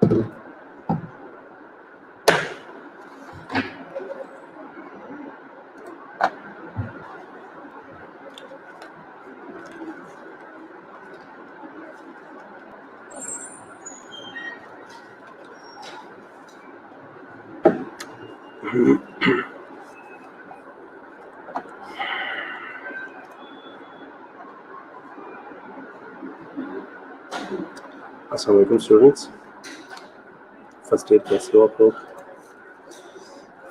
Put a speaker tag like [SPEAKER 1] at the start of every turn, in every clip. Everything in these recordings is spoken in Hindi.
[SPEAKER 1] अस्सलाम वालेकुम स्टूडेंट्स, फर्स्ट ईयर कैसे हो आप लोग?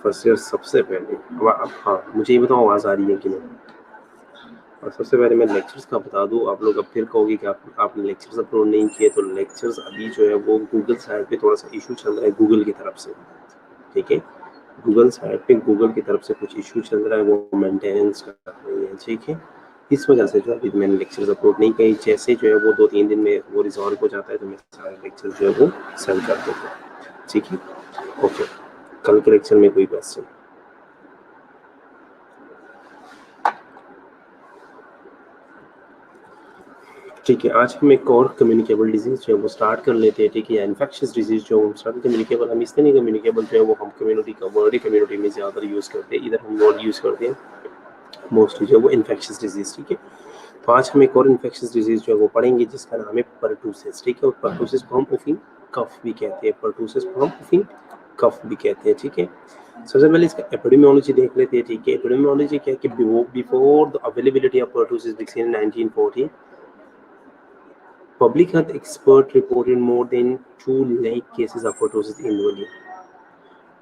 [SPEAKER 1] फर्स्ट ईयर सबसे पहले अब हाँ, मुझे ये बताओ आवाज़ आ रही है कि नहीं? और सबसे पहले मैं लेक्चर्स का बता दूँ, आप लोग अब फिर कहोगे कि आपने लेक्चर्स अपलोड नहीं किए। तो लेक्चर्स अभी जो है वो गूगल साइड पे थोड़ा सा इशू चल रहा है गूगल की तरफ से, ठीक है। गूगल साइड पे गूगल की तरफ से कुछ इशू चल रहा है, वो मेंटेनेंस कर रही है, ठीक है। इस वजह से जो अभी मैंने लेक्चर्स अपलोड नहीं किए। जैसे जो है वो 2-3 दिन में वो रिजॉल्व हो जाता है तो मैं सारे लेक्चर जो है वो सेंड कर देता हूँ, ठीक है। ओके, कल के लेक्चर में कोई क्वेश्चन? ठीक है, आज हम एक और कम्युनिकेबल डिजीज जो है वो स्टार्ट कर लेते हैं, ठीक है। इन्फेक्शियस डिजीज जो हम कम्युनिकेबल, हम इसलिए नहीं कम्युनिकेबल जो है वो हम कम्युनिटी का वर्ड ही कम्युनिटी में ज़्यादा यूज़ करते हैं, इधर हम वर्ड यूज़ करते हैं मोस्टली जो है वो इन्फेक्शियस डिजीज, ठीक है। तो आज हम एक और इन्फेक्शियस डिजीज जो है वो पढ़ेंगे जिसका नाम है परटूसिस, ठीक है। और परटूसिस को हम उफिंग कफ भी कहते हैं, परटूसिस को हम उफिंग कफ भी कहते हैं, ठीक है। सबसे पहले इसका एपिडेमियोलॉजी देख लेते हैं, ठीक है। एपिडेमियोलॉजी क्या है कि before the availability of pertussis vaccine in 1940, public health expert reported more than 2 lakh cases of pertussis annually.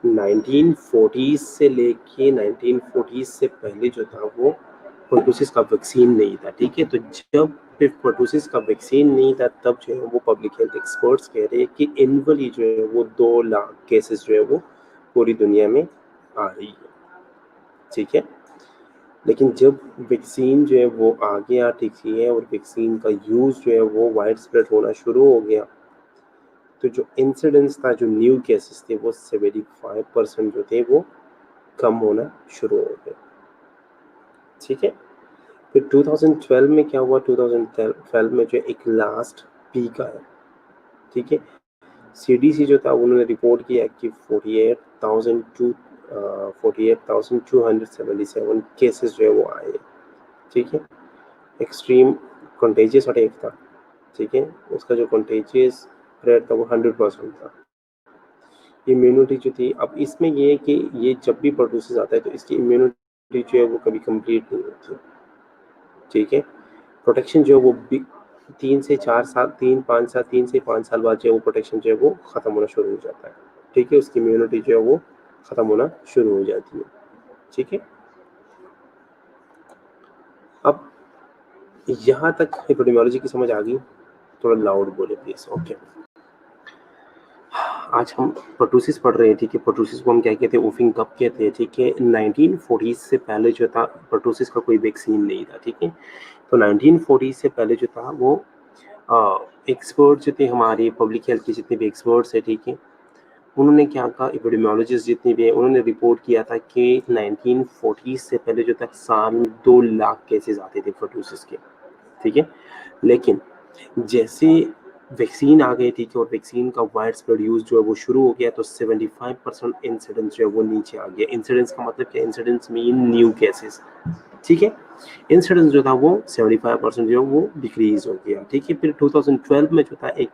[SPEAKER 1] 1940 से लेके 1940 से पहले जो था वो परटूसिस का वैक्सीन नहीं था, ठीक है। तो जब परटूसिस का वैक्सीन नहीं था तब जो है वो पब्लिक हेल्थ एक्सपर्ट्स कह रहे हैं कि एनुअली जो है वो 2 लाख केसेस जो है वो पूरी दुनिया में आ रही है, ठीक है। लेकिन जब वैक्सीन जो है वो आ गया, ठीक है, और वैक्सीन का यूज़ जो है वो वाइड स्प्रेड होना शुरू हो गया, तो जो इंसिडेंस था, जो न्यू केसेस थे, वो 75% जो थे वो कम होना शुरू हो गए, ठीक है। फिर 2012 में क्या हुआ? 2012 में जो एक लास्ट पीक आया, ठीक है। सीडीसी जो था उन्होंने रिपोर्ट किया कि 48,277 केसेस जो है वो आए, ठीक है। एक्सट्रीम कंटेजियस अटैक था, ठीक है। उसका जो कंटेजियस रेट था वो 100% था। इम्यूनिटी जो थी, अब इसमें ये है कि ये जब भी परटूसिस आता है तो इसकी इम्यूनिटी जो है वो कभी कंप्लीट नहीं होती, ठीक है। प्रोटेक्शन जो है वो 3 से 5 साल बाद जो है वो प्रोटेक्शन जो है वो ख़त्म होना शुरू हो जाता है, ठीक है। उसकी इम्यूनिटी जो है वो ख़त्म होना शुरू हो जाती है, ठीक है। अब यहाँ तक एपिडेमियोलॉजी की समझ आ गई? थोड़ा लाउड बोले प्लीज़। ओके, आज हम परटूसिस पढ़ रहे हैं, ठीक है। परटूसिस को हम क्या कहते हैं? उफिंग कफ कहते हैं, ठीक है। 1940 से पहले जो था परटूसिस का कोई वैक्सीन नहीं था, ठीक है। तो 1940 से पहले जो था वो एक्सपर्ट जो थे हमारे पब्लिक हेल्थ के जितने भी एक्सपर्ट्स हैं, ठीक है, उन्होंने क्या कहा, एपिडेमियोलॉजिस्ट जितने भी हैं उन्होंने रिपोर्ट किया था कि 1940 से पहले जो था साल में 2 लाख केसेस आते थे परटूसिस के, ठीक है। लेकिन जैसे वैक्सीन आ गई थी और वैक्सीन का वाइड स्प्रेड यूज़ जो है वो शुरू हो गया, तो 75% इंसिडेंस जो है वो नीचे आ गया। इंसिडेंस का मतलब क्या? इंसिडेंस मीन न्यू केसेस, ठीक है। इंसिडेंस जो था वो 75% जो है वो डिक्रीज हो गया, ठीक है। फिर 2012 में जो था एक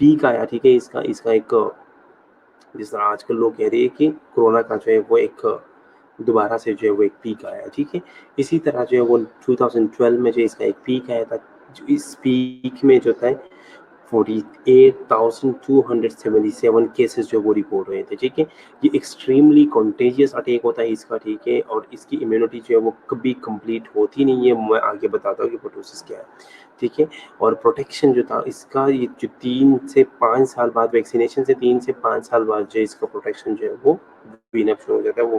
[SPEAKER 1] पीक आया, ठीक है। इसका एक, जिस तरह आजकल लोग कह रहे हैं कि कोरोना का जो है वो एक दोबारा से जो है वो एक पीक आया, ठीक है। इसी तरह जो है वो 2012 में जो इसका एक पीक आया था, जो इस पीक में जो था 48,277 केसेस जो वो रिपोर्ट हुए थे, ठीक है। ये एक्सट्रीमली कॉन्टेजियस अटैक होता है इसका, ठीक है। और इसकी इम्यूनिटी जो है वो कभी कंप्लीट होती नहीं है। मैं आगे बताता हूँ कि परटूसिस क्या है, ठीक है। और प्रोटेक्शन जो था इसका, ये जो 3 से 5 साल बाद, वैक्सीनेशन से 3 से 5 साल बाद जो इसका प्रोटेक्शन जो है वो वीन शुरू हो जाता है, वो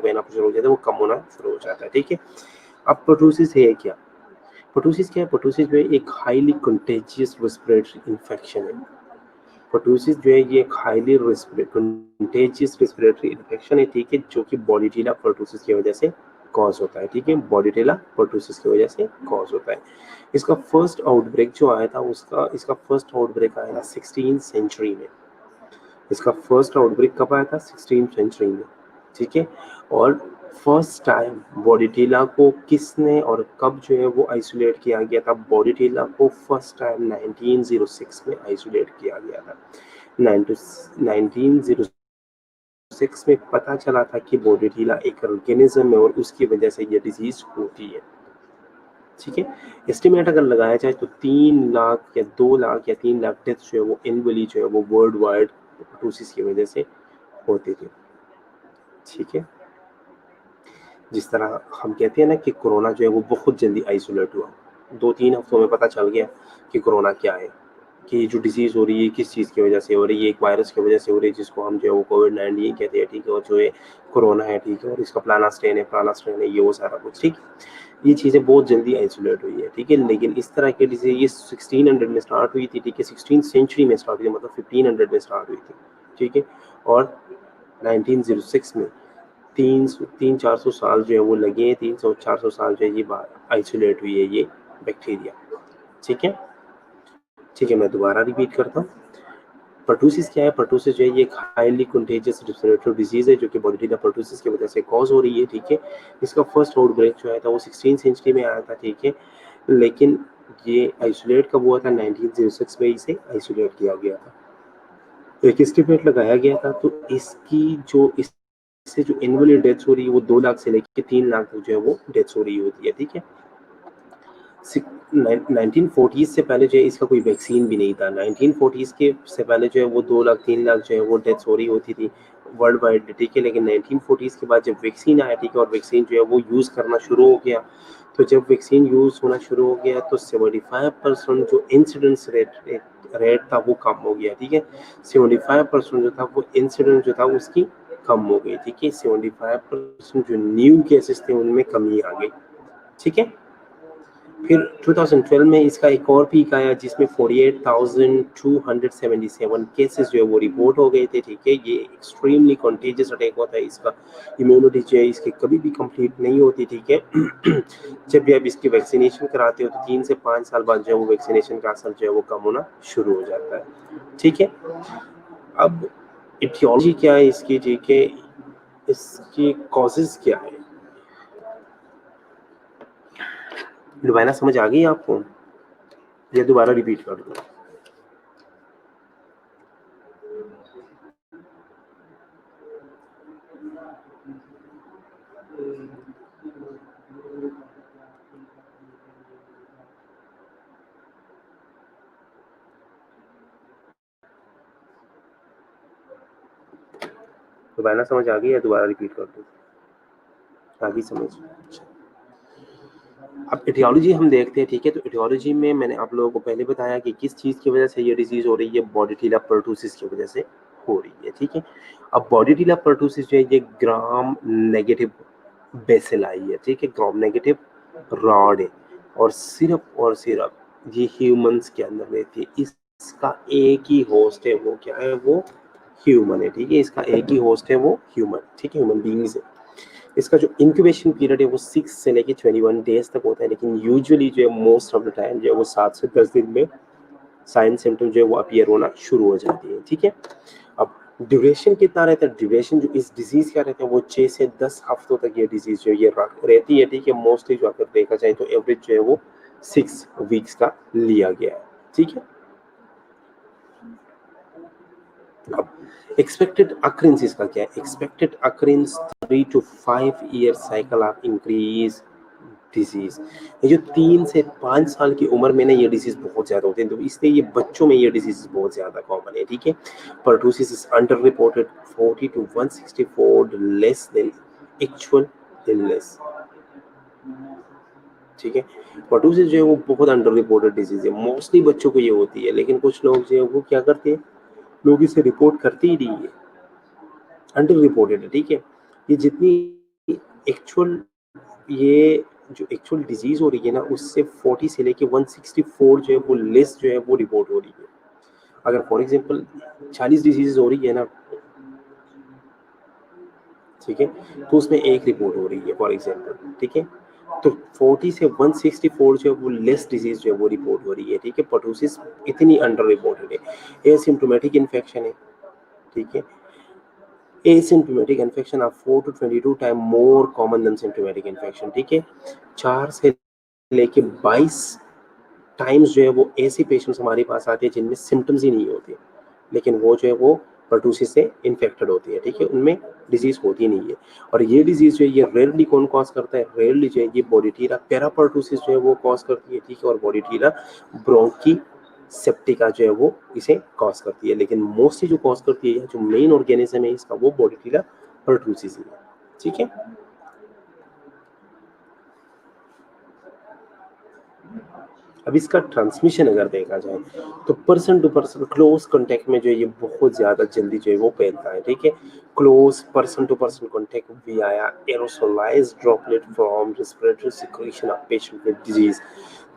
[SPEAKER 1] कम होना शुरू हो जाता है, ठीक है। अब परटूसिस है क्या? परटूसिस क्या है? परटूसिस जो है एक हाईली कंटेजियस रेस्पिरेटरी इन्फेक्शन है। परटूसिस जो है ये एक हाईली कंटेजियस रेस्पिरेटरी इन्फेक्शन है, ठीक है, जो कि बॉलीटेला परटूसिस की वजह से कॉज होता है, ठीक है। बॉलीटेला परटूसिस की वजह से कॉज होता है। इसका फर्स्ट आउटब्रेक जो आया था इसका फर्स्ट आउटब्रेक आया था 16th सेंचुरी में, इसका फर्स्ट आउटब्रेक कब आया था? 16th सेंचुरी में, ठीक है। और फर्स्ट टाइम बॉडीटिला को किसने और कब जो है वो आइसोलेट किया गया था? बॉडीटिला को फर्स्ट टाइम 1906 में आइसोलेट किया गया था। 1906 में पता चला था कि बॉडीटिला एक ऑर्गेनिज्म है और उसकी वजह से ये डिजीज होती है, ठीक है। एस्टिमेट अगर लगाया जाए तो 3 लाख या 2 लाख या 3 लाख डेथ जो है वो एनुअली जो है वो वर्ल्ड वाइड टूसिस की वजह से होते थे, ठीक है। जिस तरह हम कहते हैं ना कि कोरोना जो है वो बहुत जल्दी आइसोलेट हुआ, 2-3 हफ्तों में पता चल गया कि कोरोना क्या है, कि जो डिजीज़ हो रही है किस चीज़ की वजह से हो रही है, एक वायरस की वजह से हो रही है जिसको हम जो है वो कोविड-19 कहते हैं, ठीक है। और जो है कोरोना है, ठीक है, और इसका फलाना स्ट्रेन है, फलाना स्ट्रेन है, ये वो सारा कुछ, ठीक। ये चीज़ें बहुत जल्दी आइसोलेट हुई है, ठीक है। लेकिन इस तरह के डिजीज़ ये 1600 में स्टार्ट हुई थी, ठीक है, 16th सेंचुरी में स्टार्ट हुई, मतलब 1500 में स्टार्ट हुई थी, ठीक है। और 1906 में 300-400 साल जो है वो लगे, 300-400 साल जो है ये आइसोलेट हुई है ये बैक्टीरिया, ठीक है। ठीक है, मैं दोबारा रिपीट करता हूँ। पर्टूसिस क्या है? पर्टूसिस जो है ये एक हाईली कंटेजियस रेस्पिरेटरी डिजीज है जो कि बॉडीटिला पर्टूसिस की वजह से कॉज हो रही है, ठीक है। इसका फर्स्ट आउटब्रेक जो आया था वो 16th सेंचुरी में आया था, ठीक है। लेकिन ये आइसोलेट कब हुआ था? 1906 में इसे आइसोलेट किया गया था। एक एस्टिमेट लगाया गया था, तो इसकी जो इससे जो एनुअली डेथ्स हो रही है वो 2 लाख से लेके 3 लाख तक जो है वो डेथ्स हो रही होती है, ठीक है। 1940 से पहले जो है इसका कोई वैक्सीन भी नहीं था। 1940 के से पहले जो है वो 2 लाख 3 लाख जो है वो डेथ्स हो रही होती थी वर्ल्ड वाइड, ठीक है। लेकिन 1940 के बाद जब वैक्सीन आया, ठीक है, और वैक्सीन जो है वो यूज़ करना शुरू हो गया, तो जब वैक्सीन यूज़ होना शुरू हो गया तो 75% जो इंसिडेंस रेट था वो कम हो गया, ठीक है। 75% जो था वो इंसिडेंट जो था उसकी कम हो गई, ठीक है। 75% जो न्यू केसेस थे उनमें कमी आ गई, ठीक है। फिर 2012 में इसका एक और पीक आया जिसमें 48,277 केसेस जो है वो रिपोर्ट हो गए थे, ठीक है। ये एक्सट्रीमली कॉन्टेजियस अटैक होता है, इसका इम्यूनिटी जो है इसकी कभी भी कंप्लीट नहीं होती, ठीक है। जब भी आप इसकी वैक्सीनेशन कराते हो तो 3 से 5 साल बाद जो है वो वैक्सीनेशन का असर जो है वो कम होना शुरू हो जाता है, ठीक है। अब इटियोलॉजी क्या है इसकी, ठीक है, इसकी कॉजेज क्या है? लुबाना समझ आ गई आपको या दोबारा रिपीट कर दूं? दोबारा समझ आ गई या दोबारा रिपीट कर दूं? आ गई समझ? अब एटियोलॉजी हम देखते हैं, ठीक है। तो एटियोलॉजी में मैंने आप लोगों को पहले बताया कि किस चीज़ की वजह से ये डिजीज़ हो रही है, बॉडीटिला पर्टूसिस की वजह से हो रही है, ठीक है। अब बॉडीटिला पर्टूसिस जो है ये ग्राम नेगेटिव बेसिलाई है, ठीक है, ग्राम नेगेटिव रॉड है, और सिर्फ ये ह्यूमंस के अंदर रहती है। इसका एक ही होस्ट है, वो क्या है? वो ह्यूमन है, ठीक है। इसका एक ही होस्ट है, वो ह्यूमन, ठीक है, ह्यूमन बींग्स है। इसका जो इंक्यूबेशन पीरियड है वो 6 से लेके 21 डेज तक होता है, लेकिन यूजुअली जो है मोस्ट ऑफ द टाइम जो है वो 7 से 10 दिन में साइन सिम्टम जो है वो अपीयर होना शुरू हो जाती है, ठीक है। अब ड्यूरेशन कितना रहता है? ड्यूरेशन जो इस डिजीज का रहता है वो 6 से 10 हफ्तों तक ये डिजीज जो ये रहती है, ठीक है। मोस्टली जो अगर देखा जाए तो एवरेज जो है वो 6 वीक्स का लिया गया है, ठीक है। अब एक्सपेक्टेड अक्रेंस इसका क्या है? Expected occurrence 3 to 5 year cycle of increase disease. ये जो 3 से 5 साल की उम्र में ना ये डिजीज बहुत ज्यादा होते हैं, तो इसलिए ये बच्चों में ये डिजीज बहुत ज्यादा कॉमन है, ठीक है। Pertussis is under reported 40 to 164 less than actual illness, ठीक है। पर्टूसिस जो है वो बहुत अंडर रिपोर्टेड डिजीज है, मोस्टली बच्चों को ये होती है, लेकिन कुछ लोग जो है वो क्या करते हैं, लोग इसे रिपोर्ट करते ही नहीं है, अंडर रिपोर्टेड है, ठीक है। ये जितनी एक्चुअल ये जो एक्चुअल डिजीज हो रही है ना उससे 40 से लेके 164 जो है वो लेस जो है वो रिपोर्ट हो रही है। अगर फॉर एग्जांपल 40 डिजीज हो रही है ना, ठीक है, तो उसमें एक रिपोर्ट हो रही है फॉर एग्जांपल, ठीक है। तो 40 से 164 जो है वो लेस डिजीज जो है वो रिपोर्ट हो रही है, ठीक है। पर्टूसिस इतनी अंडर रिपोर्टेड है, एसिम्प्टोमेटिक इन्फेक्शन है, ठीक है। Asymptomatic infection are 4 to 22 time more common than symptomatic infection, ठीक है। 4 से लेके 22 टाइम्स जो है वो ऐसे पेशेंट्स हमारे पास आते हैं जिनमें सिम्टम्स ही नहीं होते, लेकिन वो जो है वो परटूसिस से इन्फेक्टेड होती है, ठीक है, उनमें डिजीज होती नहीं है। और ये डिजीज जो है ये रेयरली कौन कॉज करता है, रेयरली जो है ये बॉडीटीरा पेरापर्टूसिस जो है वो कॉज करती है, ठीक है, और बॉडीटीरा ब्रोंकी सेप्टिका जो है वो इसे कॉज करती है, लेकिन मोस्टली जो कॉज करती है जो मेन ऑर्गेनिज्म है इसका वो बॉडीटीरा परटूसिस है, ठीक है। अब इसका ट्रांसमिशन अगर देखा जाए तो person to person close contact में जो है ये बहुत ज्यादा जल्दी जो है वो फैलता है, ठीक है। Close person to person contact via aerosolized droplet from respiratory secretion of patient with disease.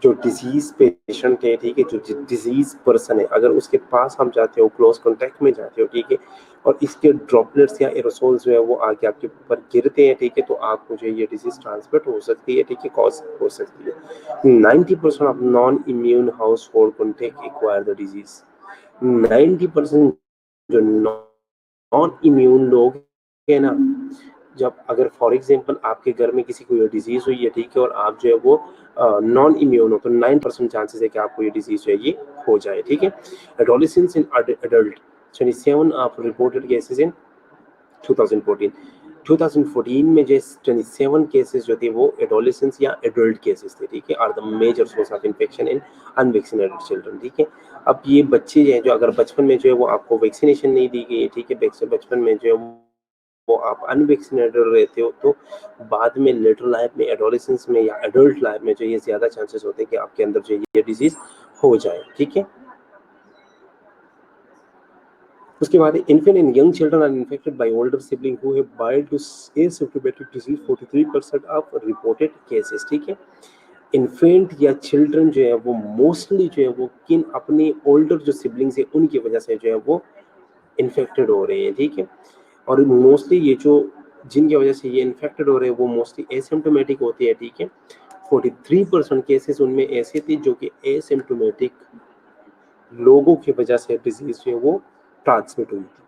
[SPEAKER 1] जो डिजीज पेशेंट है, ठीक है, जो डिजीज पर्सन है, अगर उसके पास हम जाते हो, क्लोज कांटेक्ट में जाते हो, ठीक है, और इसके ड्रॉपलेट्स या एरोसोल्स जो है वो आके आपके ऊपर गिरते हैं, ठीक है, तो आपको जो ये डिजीज ट्रांसमिट हो सकती है, ठीक है, कॉज हो सकती है। 90% of non-immune household contact acquire the disease। 90% जो नॉन इम्यून लोग है ना, जब अगर फॉर एग्जांपल आपके घर में किसी को ये डिजीज हुई है, ठीक है, और आप जो है वो नॉन इम्यून हो, तो 9% चांसेस है कि आपको ये डिजीज जो है ये हो जाए, ठीक है। Adolescence in adult 27 of reported cases in 2014। 2014 में जो 27 केसेस जो थे वो एडोलेसेंस या एडल्ट केसेस थे, ठीक है, are the major source of infection in unvaccinated children, ठीक है। अब ये बच्चे हैं जो अगर बचपन में जो है वो आपको वैक्सीनेशन नहीं दी गई है, ठीक है, बचपन में जो है वो आप अनवैक्सीनेटेड रहते हो, तो बाद में लेटर लाइफ में एडोलेसेंस में या एडल्ट लाइफ में जो ये ज्यादा चांसेस होते हैं कि आपके अंदर जो ये डिजीज हो जाए, ठीक है। उसके बाद infant and young children are infected by older sibling who have mild to asymptomatic disease 43% of reported cases, ठीक है। इन्फेंट या चिल्ड्रन जो है वो मोस्टली जो है वो किन अपने ओल्डर जो सिबलिंग्स है उनकी वजह से जो है वो इन्फेक्टेड हो रहे हैं, ठीक है। और मोस्टली ये जो जिनकी वजह से ये इन्फेक्टेड हो रहे हैं वो मोस्टली एसिम्प्टोमेटिक होती है, ठीक है। 43% केसेस उनमें ऐसे थे जो कि एसिम्प्टोमेटिक लोगों की वजह से डिजीज जो है वो ट्रांसमिट हुई थी।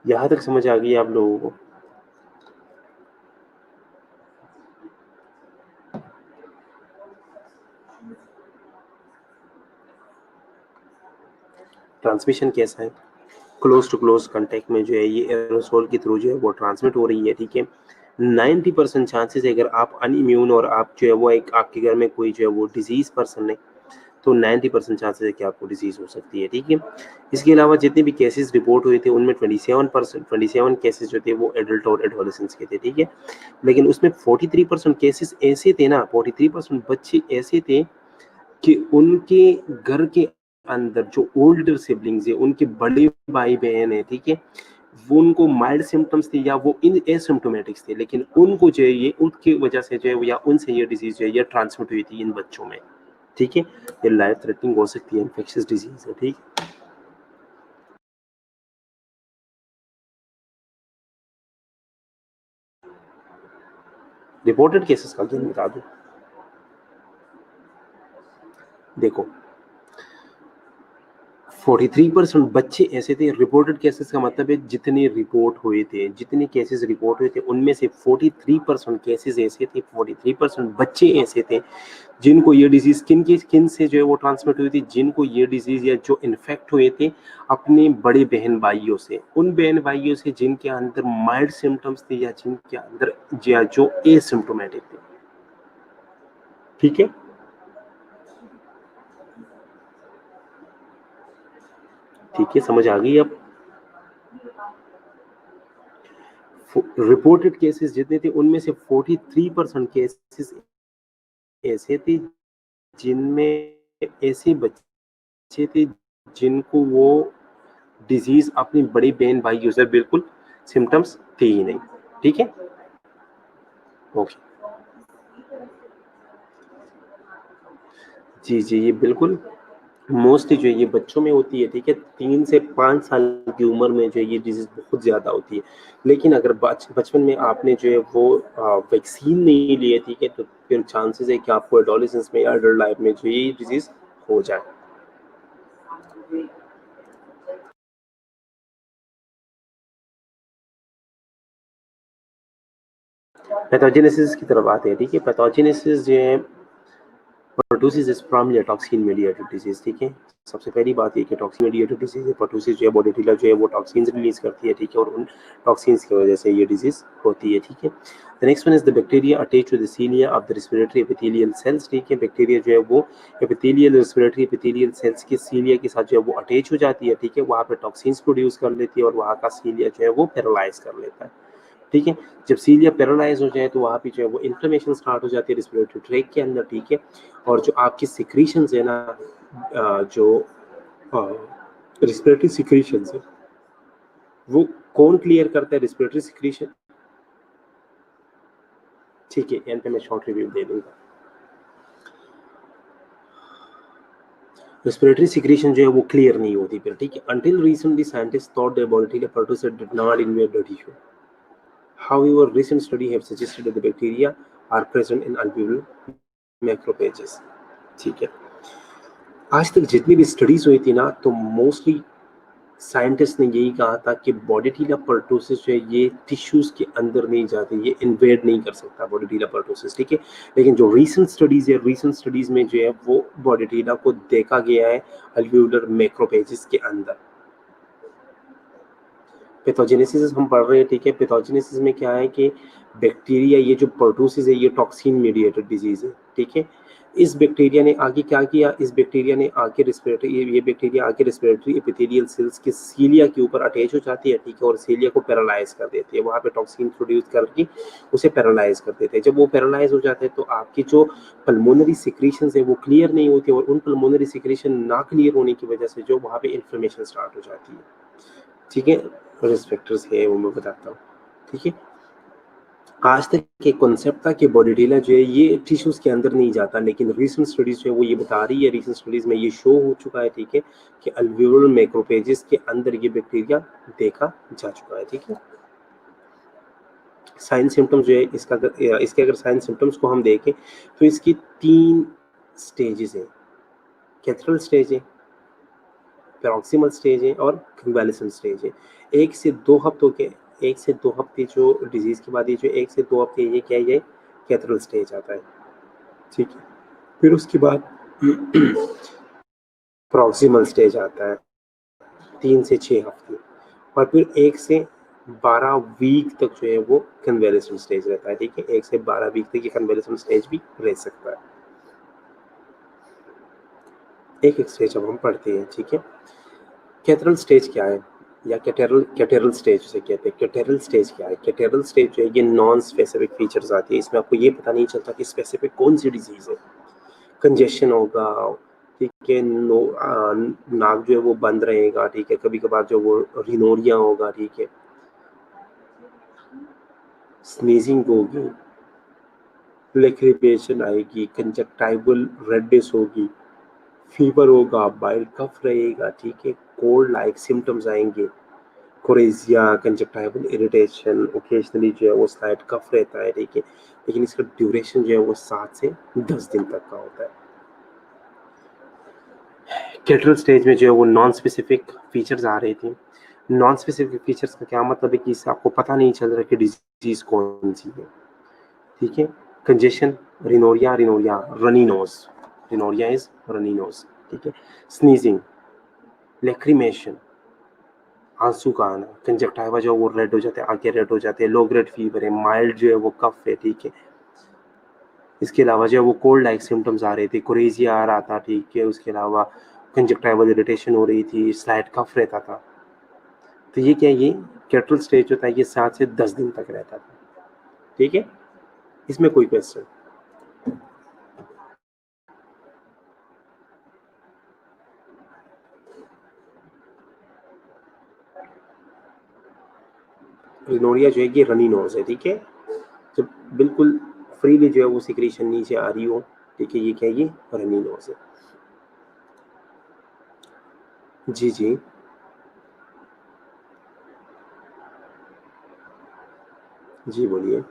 [SPEAKER 1] यहाँ तक समझ आ गई आप लोगों को? ट्रांसमिशन कैसा है? क्लोज टू क्लोज कांटेक्ट में जो है ये एरोसोल के थ्रू जो है वो ट्रांसमिट हो रही है, ठीक है। 90% चांसेस है अगर आप अनइम्यून और आप जो है वो एक आपके घर में कोई जो है वो डिजीज पर्सन है, तो 90% चांसेस है कि आपको डिजीज हो सकती है, ठीक है। इसके अलावा जितने भी केसेस रिपोर्ट हुए थे उनमें 27 केसेस जो थे वो एडल्ट और एडोलेसेंट्स के थे, ठीक है। लेकिन उसमें 43% केसेस ऐसे थे ना, 43% बच्चे ऐसे थे कि उनके घर के अंदर जो ओल्डर सिबलिंग्स है, उनके बड़े भाई बहन है, ठीक है, वो उनको माइल्ड सिम्टम्स थे या वो इन एसिम्प्टोमेटिक्स थे, लेकिन उनको जो है ये उनकी वजह से जो है या उनसे ये डिजीज जो है ये ट्रांसमिट हुई थी इन बच्चों में, ठीक है। ये लाइफ थ्रेटनिंग हो सकती है, इन्फेक्शियस डिजीज है, ठीक। रिपोर्टेड केसेस का क्या बता दूं, देखो 43% बच्चे ऐसे थे। रिपोर्टेड केसेस का मतलब है जितने रिपोर्ट हुए थे, जितने केसेस रिपोर्ट हुए थे उनमें से 43% केसेस ऐसे थे, 43% बच्चे ऐसे थे जिनको ये डिजीज किन से जो है वो ट्रांसमिट हुई थी, जिनको ये डिजीज या जो इन्फेक्ट हुए थे अपने बड़े बहन भाइयों से, उन बहन भाइयों से जिनके अंदर माइल्ड सिम्टम्स थे या जिनके अंदर या जो एसिम्प्टोमेटिक थे, ठीक है। ठीक है, समझ आ गई अब? रिपोर्टेड केसेस जितने थे उनमें से 43% केसेस ऐसे थे जिनमें ऐसे बच्चे थे जिनको वो डिजीज अपनी बड़ी बहन भाइयों से बिल्कुल सिम्टम्स थे ही नहीं, ठीक है। ओके, जी जी, ये बिल्कुल मोस्टली जो है ये बच्चों में होती है, ठीक है? 3 से 5 साल की उम्र में जो है ये डिज़ीज़ बहुत ज़्यादा होती है। लेकिन अगर बचपन में आपने जो है वो वैक्सीन नहीं ली है, ठीक है? तो फिर चांसेस है कि आपको एडोलेसेंस में या एडल्ट लाइफ में जो ये डिज़ीज़ हो जाए। पैथोजेनेसिस की तरफ आते हैं, ठीक है? पैथोजेनेसिस जो है pertussis is primary toxin mediated disease, ठीक है? सबसे पहली बात ये कि टॉक्सिन मीडिएटेड डिजीज है। पर्टुसिस जो है बॉडी ढीला जो है वो टॉक्सिन्स रिलीज करती है, ठीक है? और उन टॉक्सिन्स की वजह से ये डिजीज होती है, ठीक है? The next one is the bacteria attach to the cilia of the respiratory epithelial cells, ठीक है? बैक्टीरिया जो है वो एपिथेलियल रेस्पिरेटरी एपिथेलियल सेल्स के सीलिया के साथ जो है वो अटैच हो जाती है, ठीक है? वहाँ पे टॉक्सिन्स प्रोड्यूस कर लेती है और वहाँ का सीलिया जो है वो पैरालाइज कर लेता है, ठीक है? जब सीलिया पैरालाइज हो जाए तो वहाँ पे जो है वो इन्फ्लेमेशन स्टार्ट हो जाती है रेस्पिरेटरी ट्रैक के अंदर, ठीक है? और जो आपकी सिक्रीशंस है ना, जो रेस्पिरेटरी सिक्रीशंस है, वो कौन क्लियर करता है? रेस्पिरेटरी सिक्रीशन, ठीक है? एंड पे मैं शॉर्ट रिव्यू दे दूंगा। रेस्पिरेटरी सिक्रीशन जो है वो क्लियर नहीं होती फिर, ठीक है? Until recently scientist thought the body pertussis did not invade the tissue. However, recent studies have suggested that the bacteria are present in alveolar macrophages, ठीक है? आज तक जितनी भी स्टडीज हुई थी ना, तो मोस्टली साइंटिस्ट ने यही कहा था कि बॉडीटीला पर्टोसिस जो है ये टिश्यूज के अंदर नहीं जाते, ये इन्वेड नहीं कर सकता बॉडीटीला पर्टोसिस, ठीक है? लेकिन जो रीसेंट स्टडीज में जो है वो बॉडीटीला को देखा गया है अल्वियोलर मैक्रोफेजेस के अंदर। पैथोजेनेसिस हम पढ़ रहे हैं, ठीक है? पैथोजेनेसिस में क्या है कि बैक्टीरिया, ये जो पर्टुसिस है ये टॉक्सिन मीडिएटेड डिजीज है, ठीक है? इस बैक्टीरिया ने आगे क्या किया? इस बैक्टीरिया ने आके रेस्पिरेटरी ये बैक्टीरिया आके रेस्पिरेटरी एपिथेलियल सेल्स के सीलिया के ऊपर अटैच हो जाती है, ठीक है? और सीलिया को पैरालाइज कर देती है, वहाँ पे टॉक्सिन प्रोड्यूस करके उसे पैरालाइज कर देते हैं। जब वो पैरालाइज हो जाते हैं तो आपकी जो पल्मोनरी सिक्रीशंस है वो क्लियर नहीं होती, और उन पल्मोनरी सिक्रीशन ना क्लियर होने की वजह से जो वहाँ पे इन्फ्लेमेशन स्टार्ट हो जाती है, ठीक है? रिस्क फैक्टर्स है वो मैं बताता हूँ, ठीक है? आज तक एक कॉन्सेप्ट था कि बॉडीडेला जो है ये टिश्यूज के अंदर नहीं जाता, लेकिन रीसेंट स्टडीज जो है वो ये बता रही है, रीसेंट स्टडीज में ये शो हो चुका है, ठीक है? कि अल्वियोलर मैक्रोफेजेस के अंदर ये बैक्टीरिया देखा जा चुका है, ठीक है? साइन सिम्टम्स जो है इसके अगर साइन सिम्टम्स को हम देखें तो इसकी 3 स्टेजेस हैं। कैथेड्रल स्टेज है, पैरोक्सिमल स्टेज है और कन्वालेसेंट स्टेज है। 1 से 2 हफ्तों के 1 से 2 हफ्ते जो डिजीज़ के बाद ये जो 1 से 2 हफ्ते ये क्या है, ये कैथेड्रल स्टेज आता है, ठीक है? फिर उसके बाद प्रॉक्सिमल स्टेज आता है 3 से 6 हफ्ते, और फिर 1 से 12 वीक तक जो है वो कन्वालेसेंट स्टेज रहता है, ठीक है? 1 से 12 वीक तक ये कन्वालेसेंट स्टेज भी रह सकता है। एक-एक स्टेज अब हम पढ़ते हैं, ठीक है? कैथेड्रल स्टेज क्या है, या कैटेरल स्टेज उसे कहते हैं। कैटेरल स्टेज क्या है? कैटेरल स्टेज जो है ये नॉन स्पेसिफिक फीचर्स आती है, इसमें आपको ये पता नहीं चलता कि स्पेसिफिक कौन सी डिजीज है। कंजेशन होगा, ठीक है? नाक जो है वो बंद रहेगा, ठीक है? कभी कभार जो वो रिनोरिया होगा, ठीक है? स्नीजिंग होगी, लेक्रिपेशन आएगी, कंजक्टाइवल रेडनेस होगी, फीवर होगा, बाइल कफ रहेगा, ठीक है? कोल्ड लाइक सिम्टम्स आएंगे, कोरेसिया, कंजक्टाइवल इरिटेशन, ओकेजनली जो है वो स्लाइट कफ रहता है, ठीक है? लेकिन इसका ड्यूरेशन जो है वो 7 से 10 दिन तक का होता है। कैटरल स्टेज में जो है वो नॉन स्पेसिफिक फीचर्स आ रही थी। नॉन स्पेसिफिक फीचर्स का क्या मतलब है कि इससे आपको पता नहीं चल रहा कि डिजीज कौन सी है, ठीक है? Congestion, rhinorrhoea, runny nose, rhinorrhoea is runny nose, ठीक है? स्नीजिंग, लेक्रीमेशन, आंसू का आना, कंजक्टाइवा जो वो रेड हो जाते हैं, आंखें रेड हो जाते हैं, लो ग्रेड फीवर है, माइल्ड जो है वो कफ है, ठीक है? इसके अलावा जो है वो कोल्ड लाइक सिम्टम्स आ रहे थे, कोरेजिया आ रहा था, ठीक है? उसके अलावा कंजक्टाइवल इरिटेशन हो रही थी, स्लाइट कफ रहता था। तो ये क्या है, ये कैटरल स्टेज होता है, ये 7 से 10 दिन तक रहता था, ठीक है? इसमें कोई क्वेश्चन? रिनोरिया जो है ये रनी नोज है, ठीक है? जब बिल्कुल फ्रीली जो है वो सिक्रीशन नीचे आ रही हो, ठीक है? ये क्या है, ये रनी नोज है। जी, जी। जी, बोलिए।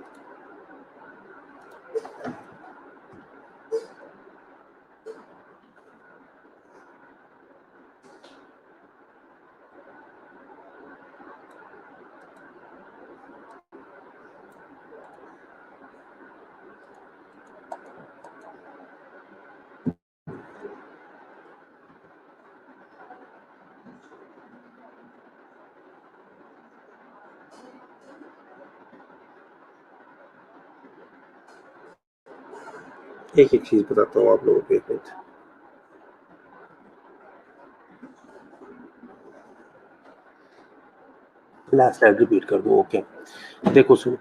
[SPEAKER 1] एक-एक चीज़ बताता हूँ आप लोगों को, 1 मिनट। लास्ट स्लाइड रिपीट कर दूँ, ओके। देखो सुनो,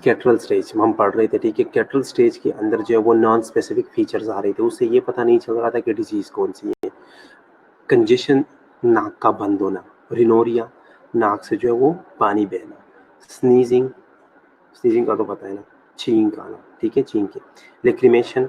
[SPEAKER 1] कैटरल स्टेज हम पढ़ रहे थे, ठीक है? कैटरल स्टेज के अंदर जो है वो नॉन स्पेसिफिक फीचर्स आ रहे थे, उससे ये पता नहीं चल रहा था कि डिजीज़ कौन-सी है। कंजेशन, नाक का बंद होना, रिनोरिया, नाक से जो है वो पानी बहना, स्नीज़िंग, स्नीज़िंग का तो पता है ना, छींक आना, ठीक है? छींक, लेक्रिमेशन,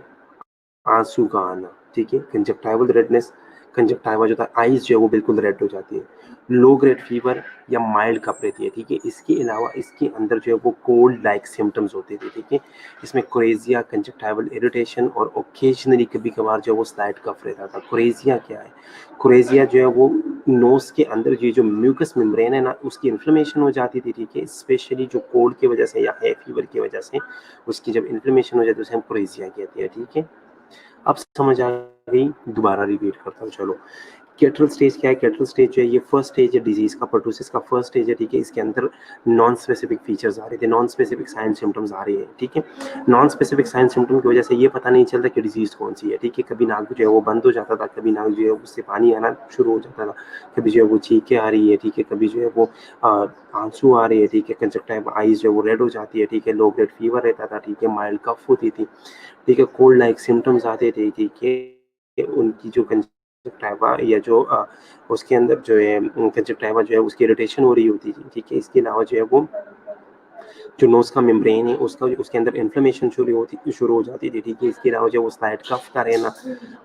[SPEAKER 1] आंसू का आना, ठीक है? कंजक्टाइवल रेडनेस, कंजक्टाइवा जो था आईज़ जो है वो बिल्कुल रेड हो जाती है। लो ग्रेड फीवर या माइल्ड कफ रहती है, ठीक है? इसके अलावा इसके अंदर जो है वो कोल्ड लाइक सिम्पटम्स होते थे, ठीक है? इसमें कोरेज़िया, कंजक्टाइवल इरिटेशन और ओकेजनली कभी-कभार जो है वो स्लाइट कफ रहता था। कोरेज़िया क्या है? कोरेज़िया जो है वो नोज़ के अंदर ये जो म्यूकस मेम्ब्रेन है ना, उसकी इन्फ्लेमेशन हो जाती थी, ठीक है? स्पेशली जो कोल्ड की वजह से या है फीवर की वजह से, उसकी जब इन्फ्लेमेशन हो जाती है, उसे हम कोरेज़िया कहते हैं, ठीक है? अब समझ आ गई, दोबारा रिपीट करता हूँ चलो। कैटरल स्टेज क्या है? कैटरल स्टेज जो है ये फर्स्ट स्टेज है डिजीज़ का, पर्टुसिस का फर्स्ट स्टेज है, ठीक है? इसके अंदर नॉन स्पेसिफिक फीचर्स आ रहे थे, नॉन स्पेसिफिक साइन सिम्पटम्स आ रहे हैं, ठीक है? नॉन स्पेसिफिक साइन सिम्पटम की वजह से ये पता नहीं चलता कि डिजीज़ कौन-सी है, ठीक है? कभी नाक जो है वो बंद हो जाता था, कभी नाक जो है उससे पानी आना शुरू हो जाता था, कभी जो है वो छींकें आ रही है, ठीक है? कभी जो है वो आँसू आ रहे हैं, ठीक है? कंजक्टाइव आईज़ जो है वो रेड हो जाती है, ठीक है? लो ग्रेड फीवर रहता था, ठीक है? माइल्ड कफ होती थी, ठीक है? कोल्ड लाइक सिम्पटम्स आते थे, ठीक है? उनकी जो कंजक्टाइवा या जो उसके अंदर जो है कंजक्टाइवा जो है उसकी इरिटेशन हो रही होती थी, ठीक है? इसके अलावा जो है वो जो नोज़ का मेम्ब्रेन है उसका उसके अंदर इन्फ्लेमेशन शुरू हो जाती थी, ठीक है? इसके अलावा जो वो स्लाइट कफ का रहना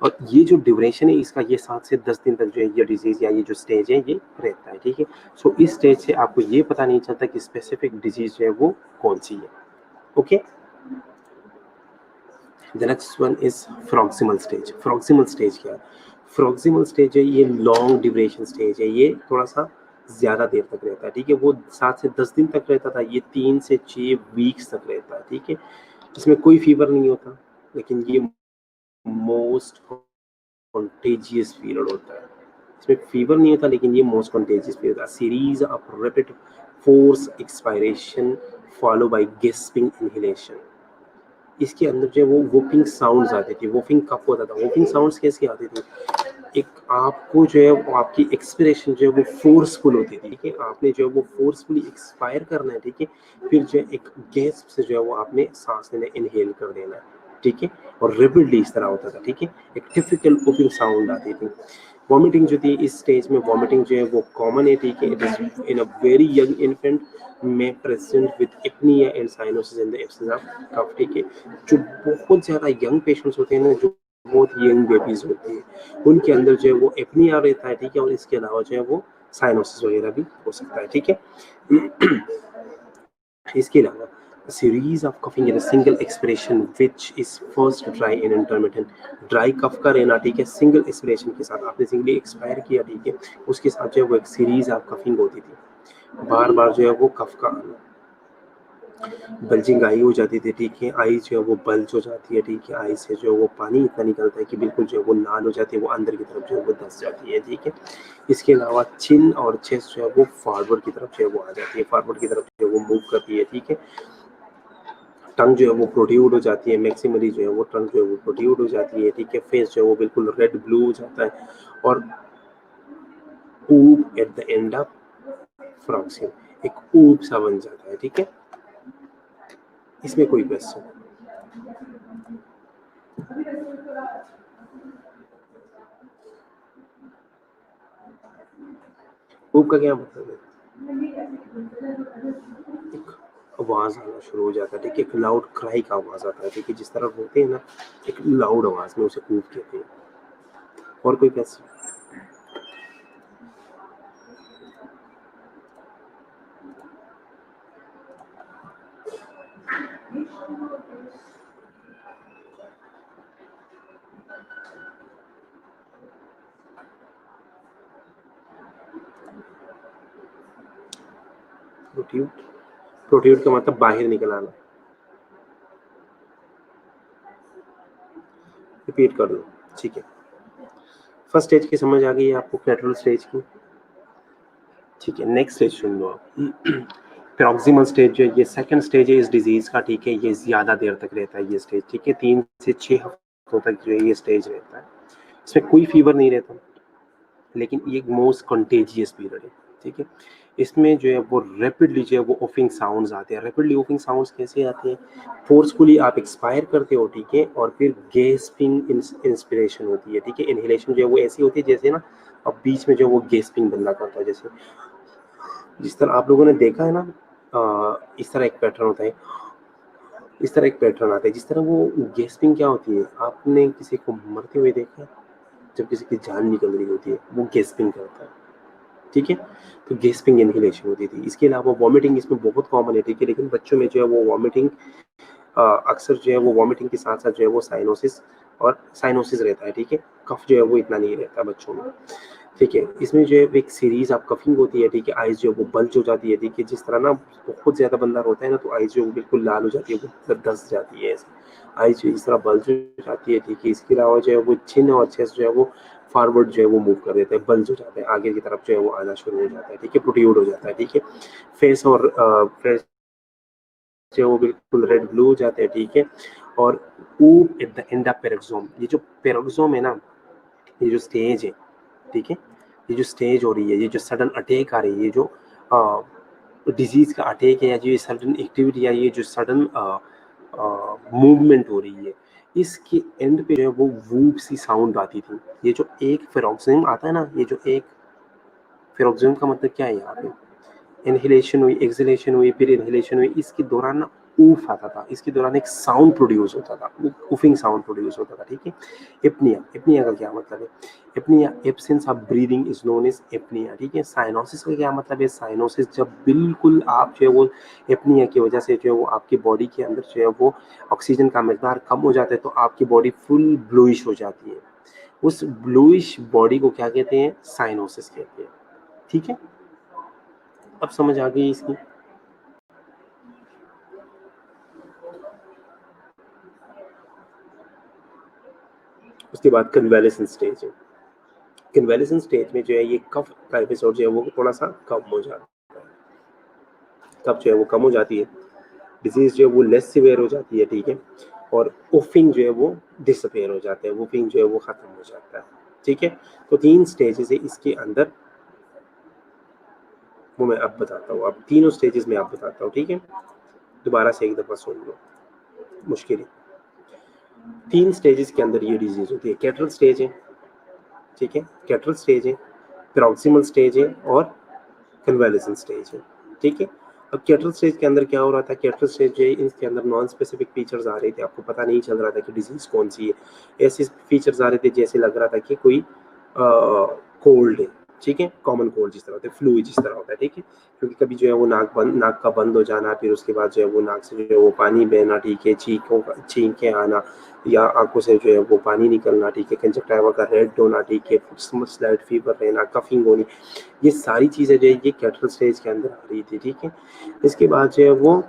[SPEAKER 1] और ये जो ड्यूरेशन है इसका, ये 7 से 10 दिन तक जो है ये डिज़ीज़ या ये जो स्टेज है ये रहता है, ठीक है? सो इस स्टेज से आपको ये पता नहीं चलता कि स्पेसिफिक डिज़ीज़ जो है वो कौन-सी है, okay? The next one is proximal stage. Proximal stage क्या है? प्रॉक्सिमल स्टेज है ये लॉन्ग ड्यूरेशन स्टेज है, ये थोड़ा-सा ज़्यादा देर तक रहता है, ठीक है? वो 7 से 10 दिन तक रहता था, ये 3 से 6 वीक्स तक रहता है, ठीक है? इसमें कोई फीवर नहीं होता, लेकिन ये मोस्ट कंटेजियस पीरियड होता है। इसमें फीवर नहीं होता, लेकिन ये मोस्ट कंटेजियस पीरियड होता है। Series of rapid force expiration follow by gasping inhalation. इसके अंदर जो है वो वूफिंग साउंड्स आते थे, वूफिंग कब होता था, वूफिंग साउंड्स कैसे आते थे? एक आपको जो है वो आपकी एक्सपिरेशन जो है वो फोर्सफुल होती थी, ठीक है? आपने जो है वो फोर्सफुली एक्सपायर करना है, ठीक है? फिर जो है एक गैस से जो है वो आपने सांस लेना, इनहेल कर देना है, ठीक है? और रेपिडली इस तरह होता था, ठीक है? एक टिपिकल वूफिंग साउंड आती थी। वॉमिटिंग जो थी इस स्टेज में, वॉमिटिंग जो है वो कॉमन है, ठीक है? It is in a very young infant में present with apnoea and cyanosis in the absence of cough, ठीक है? जो बहुत ज़्यादा यंग पेशेंट्स होते हैं ना, जो बहुत यंग बेबीज़ होती हैं, उनके अंदर जो है वो एपनिया रहता है, ठीक है? और इसके अलावा जो है वो साइनोसिस वगैरह भी हो सकता है, ठीक है? इसके अलावा series of coughing in a single expiration which is first dry and intermittent. Dry cough का रहना, ठीक है? सिंगल एक्सपिरेशन के साथ आपने सिंगली एक्सपायर किया, ठीक है? उसके साथ जो है वो एक सीरीज ऑफ कफिंग होती थी, बार बार जो है वो कफ का आना। बल्जिंग आई हो जाती थी, ठीक है? आई जो है वो बल्ज हो जाती है, ठीक है? आई से जो है वो पानी इतना निकलता है कि बिल्कुल जो है वो लाल हो जाती है, वो अंदर की तरफ जो है वो धँस जाती है, ठीक है? इसके अलावा चिन और चेस्ट जो है वो फॉरवर्ड की तरफ जो है वो आ जाती है, फॉरवर्ड की तरफ जो है वो मूव करती है, ठीक है? टंग जो है वो प्रोट्यूड हो जाती है, मैक्सिमली जो है वो टंग जो है वो प्रोट्यूड हो जाती है, ठीक है? फेस जो है वो बिल्कुल रेड ब्लू हो जाता है और ऊब एट द एंड ऑफ फ्रॉक्सिन, एक ऊब सा बन जाता है, ठीक है? इसमें कोई क्वेश्चन? ऊब का क्या मतलब है? एक आवाज़ आना शुरू हो जाता है, ठीक है? एक लाउड क्राई का आवाज़ आता है, ठीक है? जिस तरह रोते हैं ना, एक लाउड आवाज़ में, उसे ऊब कहते हैं। और कोई क्वेश्चन? प्रोट्यूड, प्रोट्यूड का मतलब बाहर निकल आना। रिपीट कर लो, ठीक है। फर्स्ट स्टेज की समझ आ गई है आपको, पेट्रोल स्टेज की, ठीक है। नेक्स्ट स्टेज सुन लो आप। प्रॉक्सिमल स्टेज जो है ये सेकंड स्टेज है इस डिजीज का, ठीक है। ये ज्यादा देर तक रहता है ये स्टेज, ठीक है। 3 से 6 हफ्तों तक जो है ये स्टेज रहता है। इसमें कोई फीवर नहीं रहता, लेकिन ये मोस्ट कंटेजियस पीरियड है, ठीक है। इसमें जो है वो रैपिडली जो है वो ओफिंग साउंड्स आते हैं। रैपिडली ओफिंग साउंड्स कैसे आते हैं? फोर्सफुली आप एक्सपायर करते हो, ठीक है, और फिर गैस्पिंग इंस्पिरेशन होती है, ठीक है। इनहेलेशन जो है वो ऐसी होती है जैसे ना, अब बीच में जो है वो गैस्पिंग बंदा करता है, जैसे जिस तरह आप लोगों ने देखा है ना, इस तरह एक पैटर्न होता है, इस तरह एक पैटर्न आता है। जिस तरह वो गैस्पिंग क्या होती है, आपने किसी को मरते हुए देखा है? जब किसी की जान निकल रही होती है वो गैस्पिंग करता है, ठीक है। तो गैस्पिंग इनहेलेशन होती थी। इसके अलावा वॉमिटिंग इसमें बहुत कॉमन है, ठीक है। लेकिन बच्चों में जो है वो वॉमिटिंग अक्सर जो है वो वॉमिटिंग के साथ साथ जो है वो साइनोसिस रहता है, ठीक है। कफ जो है वो इतना नहीं रहता बच्चों में, ठीक है। इसमें जो है एक सीरीज आप कफिंग होती है, ठीक है। आइज जो है वो बल्ज हो जाती है, ठीक है। जिस तरह ना बहुत ज्यादा बंदा रोता है ना, तो आइज जो है वो बिल्कुल लाल हो जाती है, वो धस जाती है ऐसे। आइज जो इस तरह बल्ज हो जाती है, ठीक है। इसके अलावा जो है वो चिन और चेस्ट जो है वो फॉरवर्ड जो है वो मूव कर देते हैं, बल्ज हो जाते हैं, आगे की तरफ जो है वो आना शुरू हो जाता है, ठीक है। प्रोट्यूड हो जाता है, ठीक है। फेस जो है वो बिल्कुल रेड ब्लू हो जाते हैं, ठीक है। और ऊ एट द एंड ऑफ पेरोक्सोम, ये जो पेरोक्सोम है ना, ये जो स्टेज है, ठीक है, ये जो स्टेज हो रही है, ये जो सडन अटैक आ रही है, ये जो डिजीज का अटैक है, या जो ये सडन एक्टिविटी, या ये जो सडन मूवमेंट हो रही है, इसके एंड पे जो है वो वूप सी साउंड आती थी। ये जो एक फेरोक्सिम आता है ना, ये जो एक फेरोक्सिम का मतलब क्या है यहाँ पे? इनहेलेशन हुई, एक्सहेलेशन हुई, फिर इनहेलेशन हुई, इसके दौरान ना ऊफ आता था, इसके दौरान एक साउंड प्रोड्यूस होता था, ऊफिंग साउंड प्रोड्यूस होता था, ठीक है। एपनिया, एपनिया का क्या मतलब है? Apnoea, absence of breathing is known as apnoea, ठीक है। साइनोसिस का क्या मतलब है? साइनोसिस जब बिल्कुल आप जो है वो एपनिया की वजह से जो है वो आपकी बॉडी के अंदर जो है वो ऑक्सीजन का मिकदार कम हो जाता है, तो आपकी बॉडी फुल ब्लूइश हो जाती है। उस ब्लूइश बॉडी को क्या कहते हैं? साइनोसिस कहते हैं, ठीक है। अब समझ आ गई इसकी। उसके बाद कन्वेलेसेंस स्टेज है। कन्वेलेसेंस स्टेज में जो है ये कफ का एपिसोड जो है वो थोड़ा सा कम हो जाता है, कफ जो है वो कम हो जाती है, डिजीज जो है वो लेस सिवियर हो जाती है, ठीक है। और ओफिंग जो है वो डिसअपेयर हो जाता है, वूफिंग जो है वो खत्म हो जाता है, ठीक है। तो 3 स्टेजेस है इसके अंदर, वो मैं अब बताता हूँ। अब तीनों स्टेजेस में आप बताता हूँ, ठीक है। दोबारा से एक दफा सुन लो, मुश्किल है। 3 स्टेजेस के अंदर ये डिजीज होती है। कैटरल स्टेज है, ठीक है, कैटरल स्टेज है, प्रॉक्सिमल स्टेज है, और कन्वेलेसेंस स्टेज है, ठीक है। अब कैटरल स्टेज के अंदर क्या हो रहा था? कैटरल स्टेज जो है इसके अंदर नॉन स्पेसिफिक फीचर्स आ रहे थे, आपको पता नहीं चल रहा था कि डिजीज कौन सी है। ऐसे फीचर्स आ रहे थे जैसे लग रहा था कि कोई कोल्ड है, ठीक है, कॉमन कोल्ड जिस तरह होता है, फ्लू जिस तरह होता है, ठीक है। क्योंकि कभी जो है वो नाक का बंद हो जाना, फिर उसके बाद जो है वो नाक से जो है वो पानी बहना, ठीक है, छींके आना, या आंखों से जो है वो पानी निकलना, ठीक है, कंजक्टिवा का रेड होना, ठीक है, स्लाइट फीवर रहना, कफिंग होनी, ये सारी चीज़ें जो है ये कैटरल स्टेज के अंदर आ रही थी, ठीक है। इसके बाद जो है वो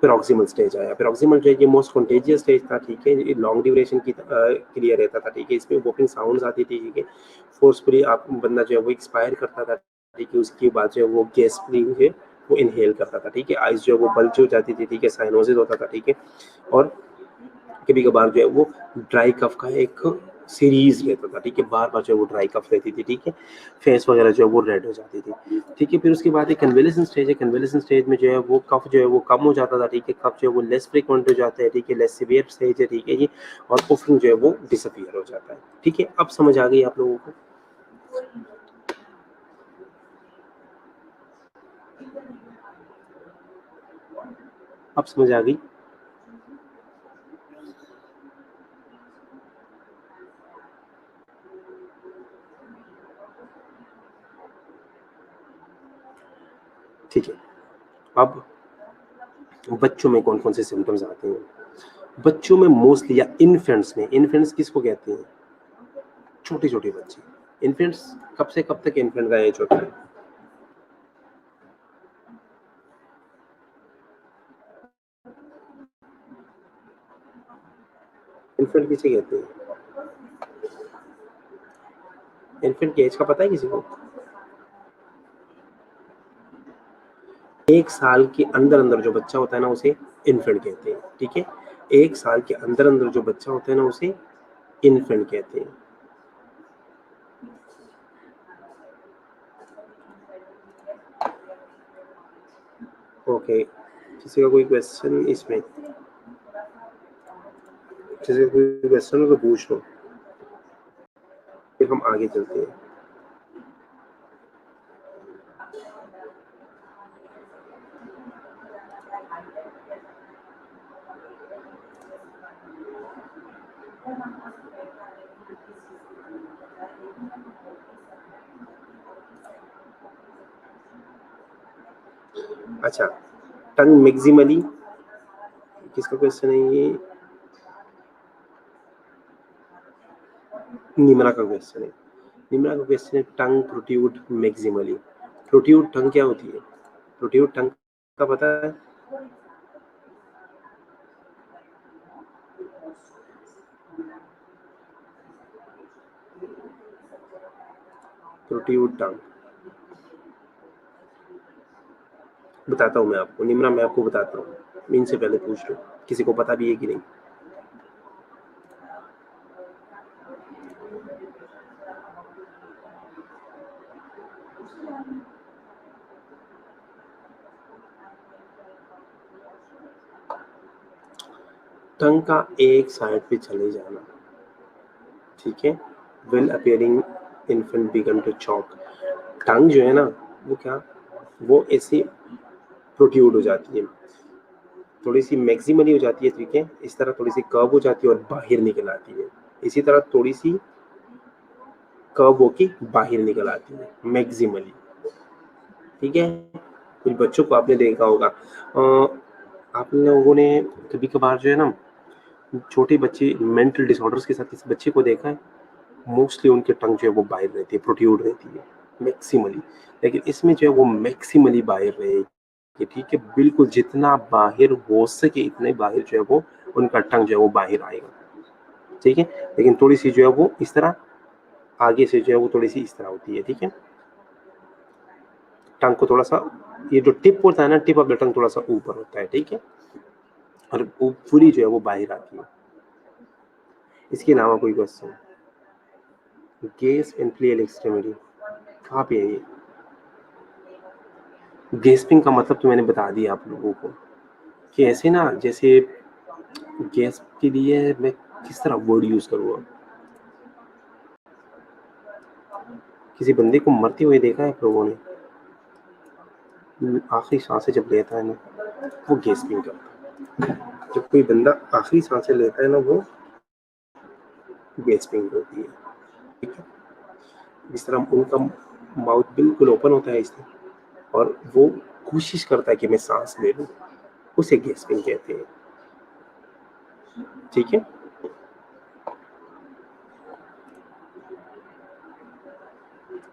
[SPEAKER 1] पेरोक्सिमल स्टेज आया। पेरोक्सिमल जो है ये मोस्ट कंटेजियस स्टेज था, ठीक है। ये लॉन्ग ड्यूरेशन के लिए रहता था, ठीक है। इसमें वोकिंग साउंड्स आती थी, ठीक है। फोर्सफुली आप बंदा जो है वो एक्सपायर करता था, ठीक है। उसके बाद जो है वो गैस है वो इनहेल करता था, ठीक है। आइज जो है वो बल्ज हो जाती थी, ठीक है, साइनोसिस होता था, ठीक है। और कभी कभार जो है वो ड्राई कफ का एक सीरीज रहता था, ठीक है। बार बार जो है वो ड्राई कफ रहती थी, ठीक है। फेस वगैरह जो है वो रेड हो जाती थी, ठीक है। फिर उसके बाद एक कन्वेलेसेंस स्टेज है। कन्वेलेसेंस स्टेज में जो है वो कफ जो है वो कम हो जाता था, ठीक है। कफ जो है वो लेस फ्रिक्वेंट हो जाता है, ठीक है, लेस सीवियर स्टेज है, ठीक है जी। और उफिंग जो है वो डिसअपियर हो जाता है, ठीक है। अब समझ आ गई आप लोगों को? अब समझ आ गई? ठीक है। अब बच्चों में कौन कौन से सिम्टम्स आते हैं? बच्चों में मोस्टली या इन्फेंट्स में, इन्फेंट्स किसको कहते हैं? छोटे छोटे बच्चे। इन्फेंट्स कब से कब तक इन्फेंट का एज होता है? इन्फेंट किसे कहते हैं? इन्फेंट की एज का पता है किसी को? 1 साल के अंदर अंदर जो बच्चा होता है ना उसे इन्फेंट कहते हैं, ठीक है। 1 साल के अंदर अंदर जो बच्चा होता है ना उसे इन्फेंट कहते हैं। ओके, किसी का कोई क्वेश्चन इसमें? किसी का कोई क्वेश्चन हो तो पूछ लो, फिर हम आगे चलते हैं। अच्छा, टंग मैक्सिमली, किसका क्वेश्चन है ये? निम्रा का क्वेश्चन है। निम्रा का क्वेश्चन है टंग प्रोट्यूड मैक्सिमली। प्रोट्यूड टंग क्या होती है? प्रोट्यूड टंग का पता है? प्रोट्यूड टंग बताता हूँ मैं आपको। निम्रा मैं आपको बताता हूँ, इनसे पहले पूछ लो किसी को पता भी है कि नहीं। टंग का एक साइड पे चले जाना, ठीक है। Well appearing infant begin to choke. Tongue जो है ना वो क्या, वो ऐसे प्रोट्यूड हो जाती है, थोड़ी सी मैक्सिमली हो जाती है, ठीक है। इस तरह थोड़ी सी कर्व हो जाती है और बाहर निकल आती है। इसी तरह थोड़ी सी कर्व होके बाहर निकल आती है मैक्सिमली, ठीक है। कुछ बच्चों को आपने देखा होगा, आप लोगों ने कभी कभार जो है ना छोटे बच्चे मेंटल डिसऑर्डर्स के साथ किसी बच्चे को देखा है, मोस्टली उनके टंग जो है वो बाहर रहती है, प्रोट्यूड रहती है मैक्सिमली। लेकिन इसमें जो है वो मैक्सिमली बाहर रहेगी, ठीक है। बिल्कुल जितना बाहर हो सके इतने बाहर जो है वो उनका टंग जो है वो बाहर आएगा, ठीक है। लेकिन थोड़ी सी जो है वो इस तरह आगे से जो है वो थोड़ी सी इस तरह होती है, ठीक है। टंग को थोड़ा सा, ये जो टिप होता है ना, टिप ऑफ द टंग थोड़ा सा ऊपर होता है, ठीक है। और वो पूरी जो है वो बाहर आती है। इसके अलावा कोई question? Gasp and flail extremity कहाँ पे है ये? गेस्पिंग का मतलब तो मैंने बता दिया आप लोगों को कि ऐसे ना, जैसे गैस के लिए मैं किस तरह वर्ड यूज करूँगा। किसी बंदे को मरते हुए देखा है आप लोगों ने? आखिरी सांसें जब लेता है ना वो गेस्पिंग करता है। जब कोई बंदा आखिरी सांसें लेता है ना वो गेस्पिंग होती है, ठीक है। जिस तरह उनका माउथ बिल्कुल ओपन होता है इस तरह और वो कोशिश करता है कि मैं सांस ले लूँ, उसे गेस्पिंग कहते हैं, ठीक है।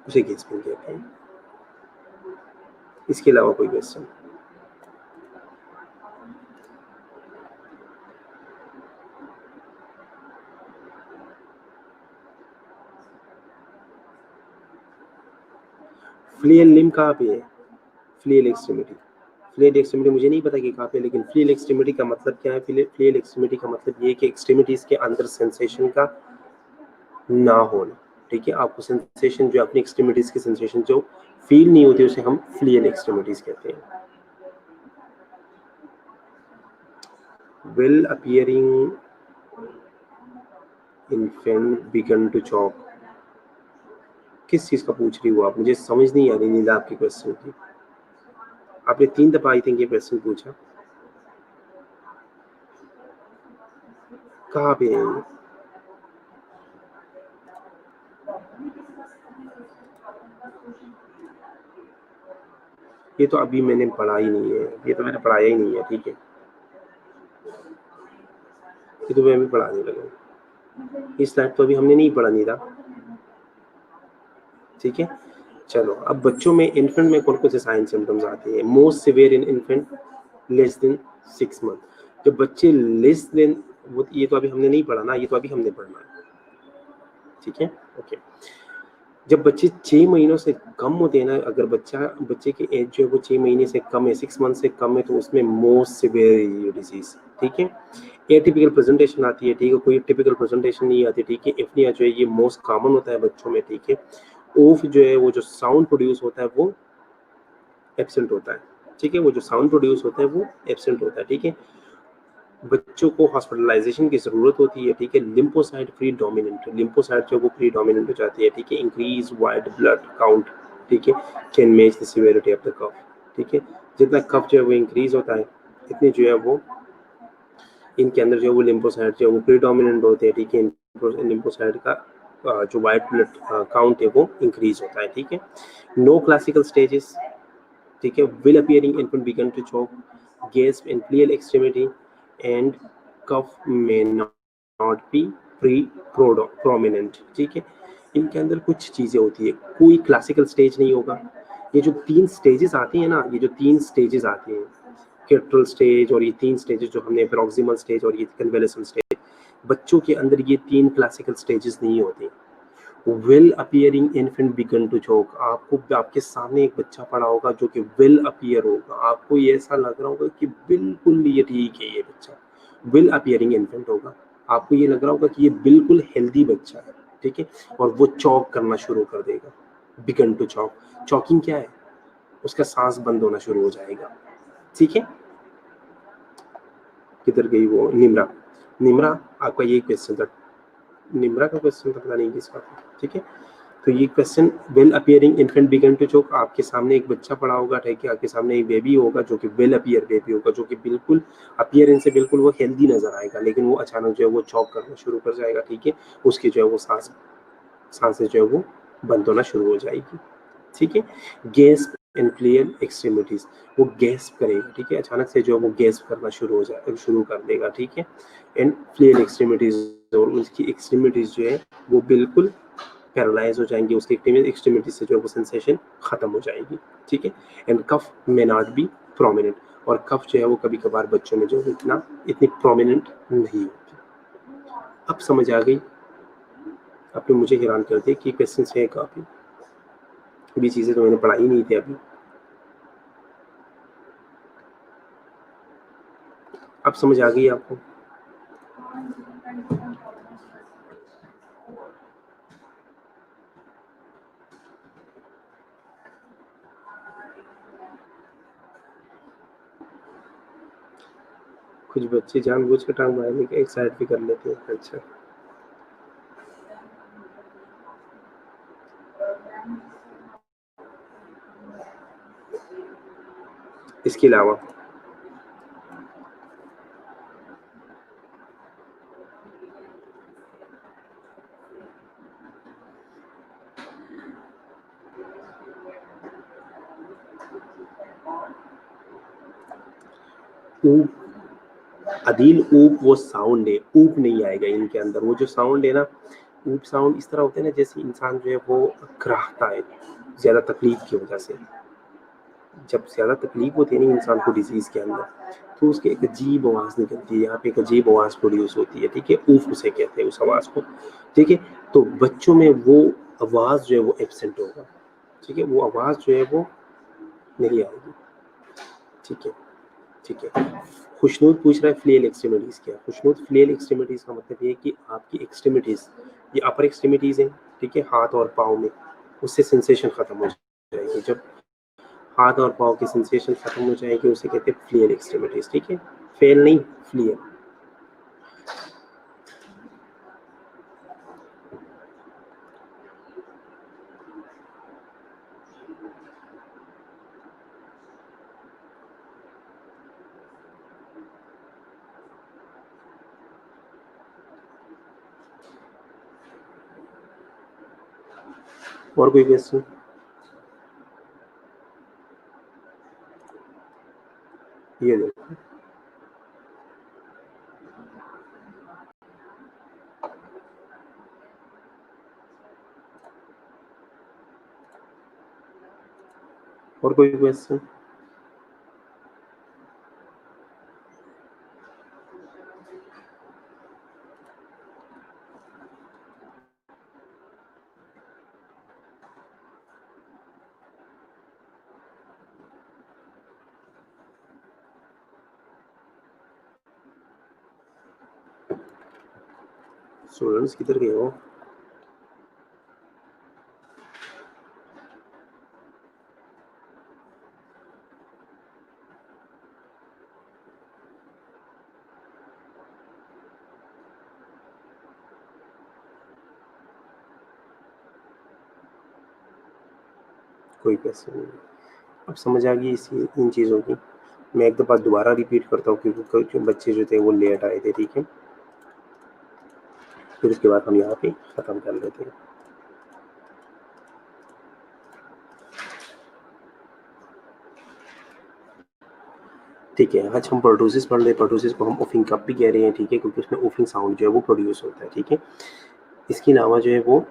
[SPEAKER 1] उसे गेस्पिंग कहते हैं। इसके अलावा कोई क्वेश्चन? फ्लेल लिम्ब कहाँ पे है? Flail extremity. फ्लेल एक्सट्रीमिटी मुझे नहीं पता कि कहाँ पे, लेकिन फ्लेल एक्सट्रीमिटी का मतलब क्या है? फ्लेल एक्सट्रीमिटी का मतलब ये है कि एक्सट्रीमिटीज के अंदर सेंसेशन का ना होना, ठीक है। आपको सेंसेशन जो अपनी एक्सट्रीमिटीज की सेंसेशन जो फील नहीं होती उसे हम फ्लेल एक्सट्रीमिटीज कहते हैं। Well appearing infant begin to choke, किस चीज का पूछ रही हो आप? मुझे समझ नहीं आ रही नीला आपके क्वेश्चन की। आपने 3 दफा आई थिंक ये क्वेश्चन पूछा, कहाँ पे है ये? ये तो अभी मैंने पढ़ा ही नहीं है, ये तो मैंने पढ़ाया ही नहीं है, ठीक है। ये तो मैं अभी पढ़ाने लगा हूँ, इस स्लाइड तो अभी हमने नहीं पढ़ानी था, ठीक है। चलो, अब बच्चों में इन्फेंट में कौन कौन से साइन सिम्टम्स आते हैं। मोस्ट सिवियर इन इन्फेंट लेस देन 6 मंथ। जब बच्चे लेस देन, वो ये तो अभी हमने नहीं पढ़ा ना, ये तो अभी हमने पढ़ना है, ठीक है, ओके। जब बच्चे 6 महीनों से कम होते हैं ना, अगर बच्चे की एज जो है वो 6 महीने से कम है, 6 मंथ से कम है, तो उसमें मोस्ट सिवियर डिजीज, ठीक है। एटिपिकल प्रेजेंटेशन आती है, ठीक है, कोई टिपिकल प्रेजेंटेशन नहीं आती, ठीक है। एफनिया जो है ये मोस्ट कॉमन होता है बच्चों में, ठीक है। ओफ जो है वो जो साउंड प्रोड्यूस होता है वो एब्सेंट होता है, ठीक है, वो जो साउंड प्रोड्यूस होता है वो एब्सेंट होता है, ठीक है। बच्चों को हॉस्पिटलाइजेशन की जरूरत होती है, ठीक है। लिम्फोसाइट प्री डोमिनेंट, लिम्फोसाइट जो वो प्री डोमिनेंट हो जाती है, ठीक है। इंक्रीज वाइट ब्लड काउंट, ठीक है, can match the severity of the cough, ठीक है। जितना कफ जो है वो इंक्रीज होता है, इतने जो है वो इनके अंदर जो है वो लिम्फोसाइट जो है वो प्री डोमिनेंट होते हैं, ठीक है। लिम्फोसाइट का जो वाइट ब्लड काउंट है वो इंक्रीज होता है, ठीक है। नो क्लासिकल स्टेजेस, ठीक है। Will appearing infant begin to choke, gasp in pleural extremity and cough may not B pre prominent, ठीक है। इनके अंदर कुछ चीजें होती है, कोई क्लासिकल स्टेज नहीं होगा। ये जो 3 स्टेजेस आती है ना, ये जो 3 स्टेजेस आती हैं, केट्रल स्टेज और ये 3 स्टेजेस जो हमने, प्रॉक्सिमल स्टेज और ये कन्वेलेसेंट स्टेज, बच्चों के अंदर ये 3 क्लासिकल स्टेजेस नहीं होते। Will appearing infant begin to choke, आपको आपके सामने एक बच्चा पड़ा होगा जो कि विल अपियर होगा, आपको ये ऐसा लग रहा होगा कि बिल्कुल ये ठीक है, ये बच्चा विल अपियरिंग इन्फेंट होगा, आपको ये लग रहा होगा कि ये बिल्कुल हेल्दी बच्चा है, ठीक है। और वो चौक करना शुरू कर देगा, बिगन टू चौक। चौकिंग क्या है, उसका सांस बंद होना शुरू हो जाएगा, ठीक है। किधर गई वो निम्रा, निम्रा आपका ये क्वेश्चन था, निम्रा का क्वेश्चन था, पता नहीं किसका, ठीक है। तो ये question, well appearing infant begin to choke, आपके सामने एक बच्चा पड़ा होगा, ठीक है, आपके सामने एक बेबी होगा जो कि वेल अपियर बेबी होगा, जो कि बिल्कुल अपियरेंस से बिल्कुल वो हेल्दी नजर आएगा, लेकिन वो अचानक जो है वो चौक करना शुरू कर जाएगा, ठीक है। उसकी जो है वो सांसें जो है वो बंद होना शुरू हो जाएगी, ठीक है। गैस्प एंड फ्लेयर एक्सट्रीमिटीज, वो गैस्प करेगा, ठीक है, अचानक से जो है वो गैस्प करना शुरू कर देगा, ठीक है। एंड फ्लेयर एक्सट्रीमिटीज, और उसकी एक्सट्रीमिटीज जो है वो बिल्कुल पैरालाइज हो जाएंगी, उसकी एक्सट्रीमिटी से जो है वो सेंसेशन खत्म हो जाएगी, ठीक है। And cough may not be prominent, और कफ जो है वो कभी कभार बच्चों में जो इतनी प्रोमिनेंट नहीं होती। अब समझ आ गई, आपने मुझे हैरान कर दिया कि क्वेश्चन है काफी, भी चीजें तो मैंने पढ़ाई नहीं थी अभी। अब समझ आ गई आपको। कुछ बच्चे जानबूझ के टांग मारने के एक साइड पे कर लेते हैं, अच्छा। इसके अलावा ऊप, अदील ऊप वो साउंड है, ऊप नहीं आएगा इनके अंदर। वो जो साउंड है ना, ऊप साउंड इस तरह होता है ना, जैसे इंसान जो है वो कराहता है ज्यादा तकलीफ की वजह से। जब ज्यादा तकलीफ होती है ना इंसान को डिजीज के अंदर, तो उसकी एक अजीब आवाज निकलती है, यहाँ पे एक अजीब आवाज प्रोड्यूस होती है, ठीक है। ऊफ उसे कहते हैं उस आवाज को, ठीक है। तो बच्चों में वो आवाज जो है वो एब्सेंट होगा, ठीक है, वो आवाज जो है वो नहीं आएगी, ठीक है, ठीक है। खुशनूद पूछ रहा है फ्लेल एक्सट्रीमिटीज क्या। खुशनूद, फ्लेल एक्सट्रीमिटीज का मतलब ये है कि आपकी एक्सट्रीमिटीज, ये अपर एक्सट्रीमिटीज है, ठीक है, हाथ और पाँव में, उससे सेंसेशन खत्म हो जाएगी। जब हाथ और पाँव की सेंसेशन खत्म हो जाएगी उसे कहते हैं फ्लेल एक्सट्रीमिटीज, ठीक है। फेल नहीं, फ्लेल। और कोई क्वेश्चन। ये देखो, और कोई क्वेश्चन? स्टूडेंट्स किधर गए हो? कोई क्वेश्चन नहीं? अब समझ आ गई इन चीज़ों की। मैं एक दफ़ा दोबारा रिपीट करता हूँ क्योंकि कुछ बच्चे जो थे वो लेट आए थे, ठीक है? फिर उसके बाद हम यहाँ पे ख़त्म कर लेते हैं। ठीक है, आज हम प्रोड्यूसेस पढ़ रहे हैं। प्रोड्यूसेस को हम ओफिंग कप भी कह रहे हैं, ठीक है, क्योंकि उसमें ओफिंग साउंड जो है वो प्रोड्यूस होता है, ठीक है। इसके अलावा जो है वो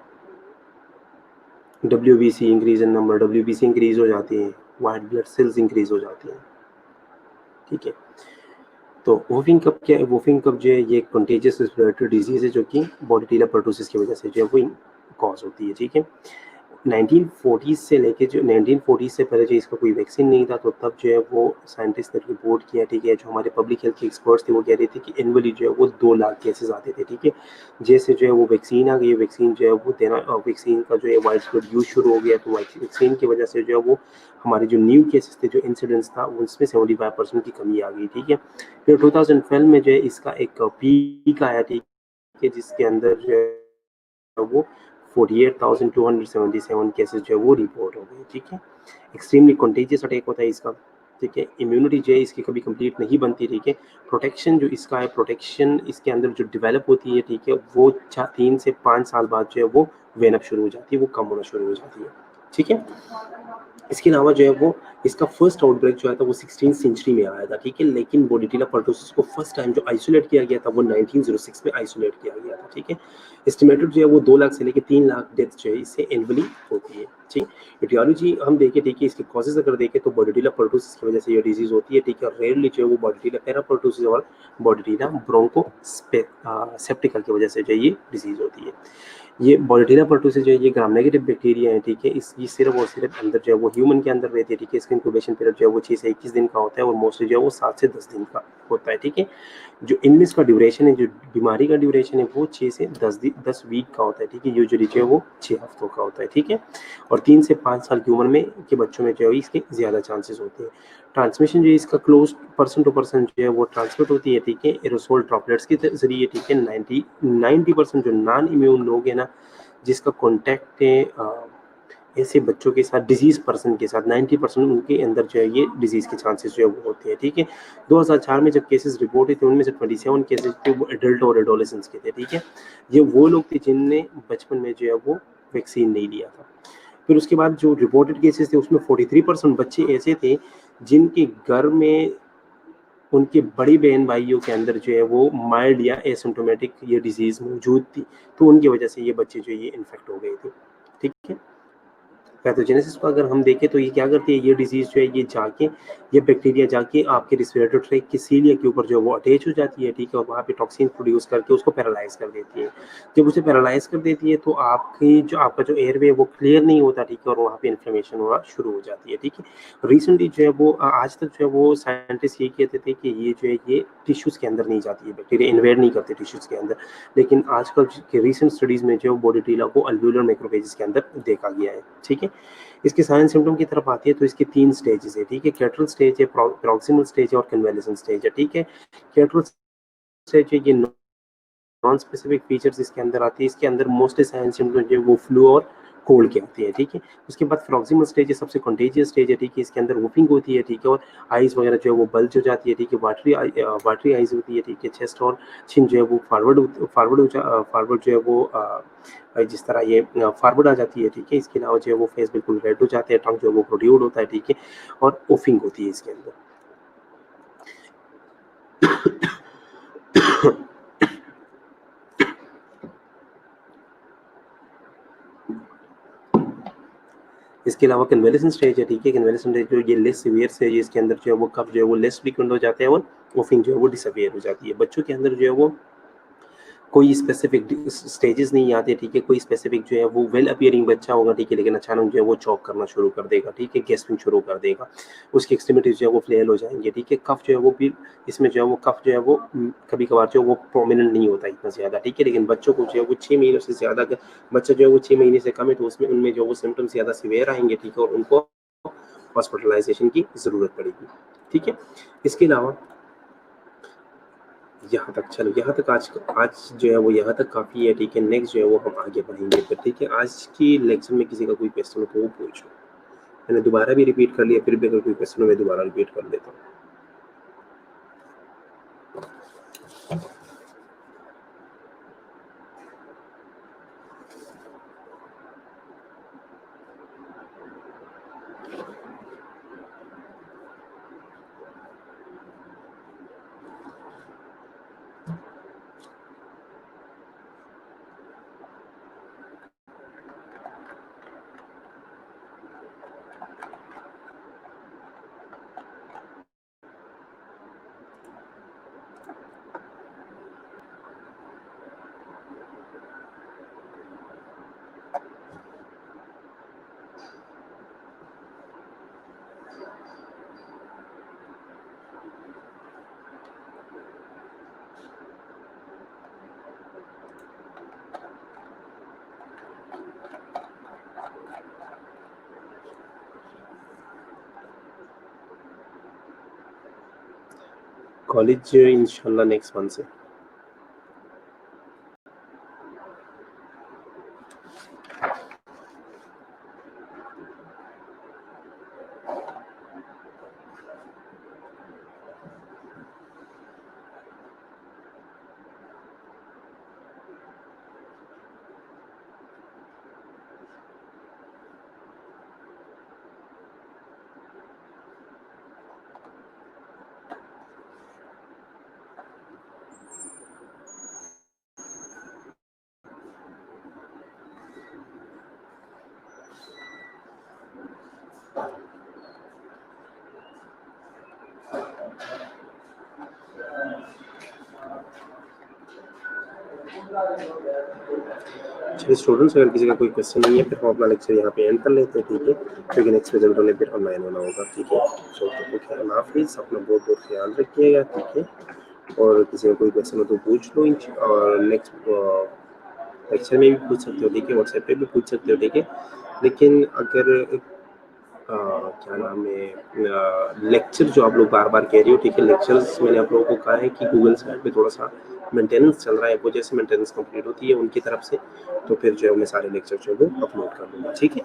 [SPEAKER 1] WBC increase in number, WBC increase हो जाती है, वाइट ब्लड सेल्स इंक्रीज हो जाती हैं, ठीक है। तो वोफिंग कप क्या है? वोफिंग कप जो है ये एक कंटेजियस रेस्पिरेटरी डिजीज है जो कि बॉडीटिला पर्टूसिस की वजह से जो है वो कॉज होती है, ठीक है। 1940 से लेके जो 1940 से पहले जो इसका कोई वैक्सीन नहीं था, तो तब जो है वो साइंटिस्ट ने रिपोर्ट किया, ठीक है। जो हमारे पब्लिक हेल्थ के एक्सपर्ट्स थे वो कह रहे थे कि एनुअली जो है वो 2 लाख केसेस आते थे, ठीक है। जैसे जो है वो वैक्सीन आ गई, वैक्सीन जो है वो देना, वैक्सीन का जो है वाइड स्प्रेड यूज शुरू हो गया, तो वैक्सीन की वजह से जो है वो हमारे जो न्यू केसेस थे, जो इंसिडेंट्स था, उसमें 75% की कमी आ गई, ठीक है। फिर 2012 में जो है इसका एक पीक आया, ठीक है, जिसके अंदर जो है वो 48,277 केसेस जो है वो रिपोर्ट हो गए, ठीक है। एक्सट्रीमली कंटेजियस अटैक होता है इसका, ठीक है। इम्यूनिटी जो है इसकी कभी कंप्लीट नहीं बनती, ठीक है। प्रोटेक्शन जो इसका है, प्रोटेक्शन इसके अंदर जो डेवलप होती है, ठीक है, वो 3 से 5 साल बाद जो है वो वेन अप शुरू हो जाती है, वो कम होना शुरू हो जाती है, ठीक है। इसके अलावा जो है वो इसका फर्स्ट आउटब्रेक जो है था वो 16th सेंचुरी में आया था, ठीक है। लेकिन बॉडीटिला पर्टूसिस को फर्स्ट टाइम जो आइसोलेट किया गया था वो 1906 में आइसोलेट किया गया था, ठीक है। एस्टिमेटेड जो है वो 2 लाख से लेकर 3 लाख डेथ जो है इससे एनुअली होती है, ठीक है। एटियोलॉजी हम देखें, ठीक है, इसके कॉजेज अगर देखें तो बॉडीटिला पर्टूसिस की वजह से ये डिजीज होती है, ठीक है। रेयरली जो है वो बॉडीटिला पैरापर्टूसिस और बॉडीटिला ब्रोंको सेप्टिकल की वजह से जो ये डिजीज होती है। ये बॉडीटिला पर्टूसिस जो है ये ग्राम नेगेटिव बैक्टीरिया है, ठीक है। ये सिर्फ और सिर्फ अंदर जो है वो ह्यूमन के अंदर रहती है, ठीक है। इसका इंक्यूबेशन पीरियड जो है वो 6 से 21 दिन का होता है और मोस्टली जो है वो 7 से 10 दिन का होता है, ठीक है। जो इलनेस का ड्यूरेशन है, जो बीमारी का ड्यूरेशन है, वो 6 से 10 वीक का होता है, ठीक है। यूजुअली जो है वो 6 हफ्तों का होता है, ठीक है। और 3 से 5 साल की उम्र में के बच्चों में जो है इसके ज़्यादा चांसेस होते हैं। ट्रांसमिशन जो है इसका क्लोज पर्सन टू पर्सन जो है वो ट्रांसमिट होती है, ठीक है, एरोसोल ड्रॉपलेट्स के जरिए, ठीक है। 90% जो नॉन इम्यून लोग हैं ना, जिसका कॉन्टैक्ट है ऐसे बच्चों के साथ, डिजीज पर्सन के साथ, 90% उनके अंदर जो है ये डिजीज के चांसेस जो है वो होते हैं, ठीक है। 2004 में जब केसेस रिपोर्ट हुए थे उनमें से 27 केसेस थे वो एडल्ट और एडोलेसेंट्स के थे, ठीक है। ये वो लोग थे जिनने बचपन में जो है वो वैक्सीन नहीं लिया था। फिर उसके बाद जो रिपोर्टेड केसेस थे उसमें 43% बच्चे ऐसे थे जिनके घर में उनके बड़ी बहन भाइयों के अंदर जो है वो माइल्ड या एसिम्टोमेटिक ये डिजीज मौजूद थी, तो उनकी वजह से ये बच्चे जो ये इन्फेक्ट हो गए थे, ठीक है। पैथोजेनेसिस को अगर हम देखें तो ये क्या करती है, ये डिजीज जो है ये जाके, ये बैक्टीरिया जाके आपके रिस्पिरेटरी ट्रैक्ट की सीलिया के ऊपर जो है वो अटैच हो जाती है, ठीक है। और वहाँ पे टॉक्सिन प्रोड्यूस करके उसको पैरालाइज कर देती है। जब उसे पैरालाइज कर देती है तो आपका जो एयरवे वो क्लियर नहीं होता, ठीक है, और वहाँ पे इन्फ्लेमेशन होना शुरू हो जाती है, ठीक है। रिसेंटली जो है वो आज तक जो है वो साइंटिस्ट ये कहते थे कि ये जो है ये टिश्यूज के अंदर नहीं जाती है, बैक्टीरिया इन्वेड नहीं करते टिश्यूज के अंदर। लेकिन आजकल के रिसेंट स्टडीज में जो बॉडीटिला को अल्व्यूलर मैक्रोफेजेस के अंदर देखा गया है, ठीक है। इसके साइन सिम्टम की तरफ आती है तो इसके 3 स्टेजेस है, ठीक है। कैटरल स्टेज है, प्रॉक्सिमल स्टेज है और कन्वालेसेंट स्टेज है, ठीक है। कैटरल स्टेज है, ये नॉन स्पेसिफिक फीचर्स इसके अंदर आती है। इसके अंदर मोस्टली साइन सिम्टम जो है वो फ्लू और कोल्ड के आती है, ठीक है। उसके बाद प्रॉक्सिमल स्टेज है, सबसे कंटेजियस स्टेज है, ठीक है। इसके अंदर वूफिंग होती है, ठीक है, और आइज वगैरह जो है वो बल्ज हो जाती है, ठीक है। वाटरी आइज होती है, ठीक है। चेस्ट और छिन जो है वो फॉरवर्ड जो है वो जिस तरह ये फॉरवर्ड आ जाती है, ठीक है। इसके अलावा जो है वो फेस बिल्कुल रेड हो जाते हैं, टंग जो है वो प्रोड्यूड होता है, ठीक है, और ओफिंग होती है इसके अंदर। इसके अलावा कन्वेलेसेंट स्टेज है, ठीक है। कन्वेलेसेंट स्टेज जो ये लेस सीवियर स्टेज है, इसके अंदर जो है वो कफ जो है वो लेस फ्रीक्वेंट हो जाते हैं और वोफिंग जो है वो डिसअपियर हो जाती है। बच्चों के अंदर जो है वो कोई स्पेसिफिक स्टेजेस नहीं आते, ठीक है। कोई स्पेसिफिक जो है वो वेल अपीयरिंग बच्चा होगा, ठीक है, लेकिन अचानक जो है वो चॉक करना शुरू कर देगा, ठीक है, गैस्पिंग शुरू कर देगा, उसकी एक्सट्रीमिटीज जो है वो फ्लेल हो जाएंगे, ठीक है। कफ जो है वो भी इसमें जो है वो कफ जो है वो कभी कभार जो है वो प्रोमिनेंट नहीं होता इतना ज़्यादा, ठीक है। लेकिन बच्चों को जो है वो 6 महीनों से ज़्यादा अगर बच्चा जो है वो 6 महीने से कम है तो उसमें उनमें जो वो सिम्टम्स ज़्यादा सीवियर आएंगे, ठीक है, और उनको हॉस्पिटलाइजेशन की ज़रूरत पड़ेगी, ठीक है। इसके अलावा यहाँ तक, चलो यहाँ तक आज आज जो है वो यहाँ तक काफ़ी है, ठीक है। नेक्स्ट जो है वो हम आगे बढ़ेंगे फिर, ठीक है। आज की लेक्चर में किसी का कोई क्वेश्चन हो तो वो पूछ लो। मैंने दोबारा भी रिपीट कर लिया, फिर भी अगर कोई क्वेश्चन हो मैं दोबारा रिपीट कर लेता हूँ। कॉलेज इंशाल्लाह नेक्स्ट मंथ से। चलिए स्टूडेंट्स, अगर किसी का कोई क्वेश्चन नहीं है फिर हम अपना लेक्चर यहाँ पे एंड कर लेते हैं, ठीक है, क्योंकि नेक्स्ट रिजल्ट होने फिर ऑनलाइन होना होगा, ठीक है। सो अल्लाह हाफिज़, अपना बहुत बहुत ख्याल रखिएगा, ठीक है। और किसी का कोई क्वेश्चन हो तो पूछ लो, और नेक्स्ट लेक्चर में भी पूछ सकते हो, ठीक है, व्हाट्सएप पे भी पूछ सकते हो, ठीक है। लेकिन अगर क्या नाम है, लेक्चर जो आप लोग बार बार कह रहे हो, ठीक है, लेक्चर्स मैंने आप लोगों को कहा है कि गूगल साइड पे थोड़ा सा मेंटेनेंस चल रहा है, वो जैसे मेंटेनेंस कंप्लीट होती है उनकी तरफ से तो फिर जो है मैं सारे लेक्चर जो है वो अपलोड कर दूंगा, ठीक है।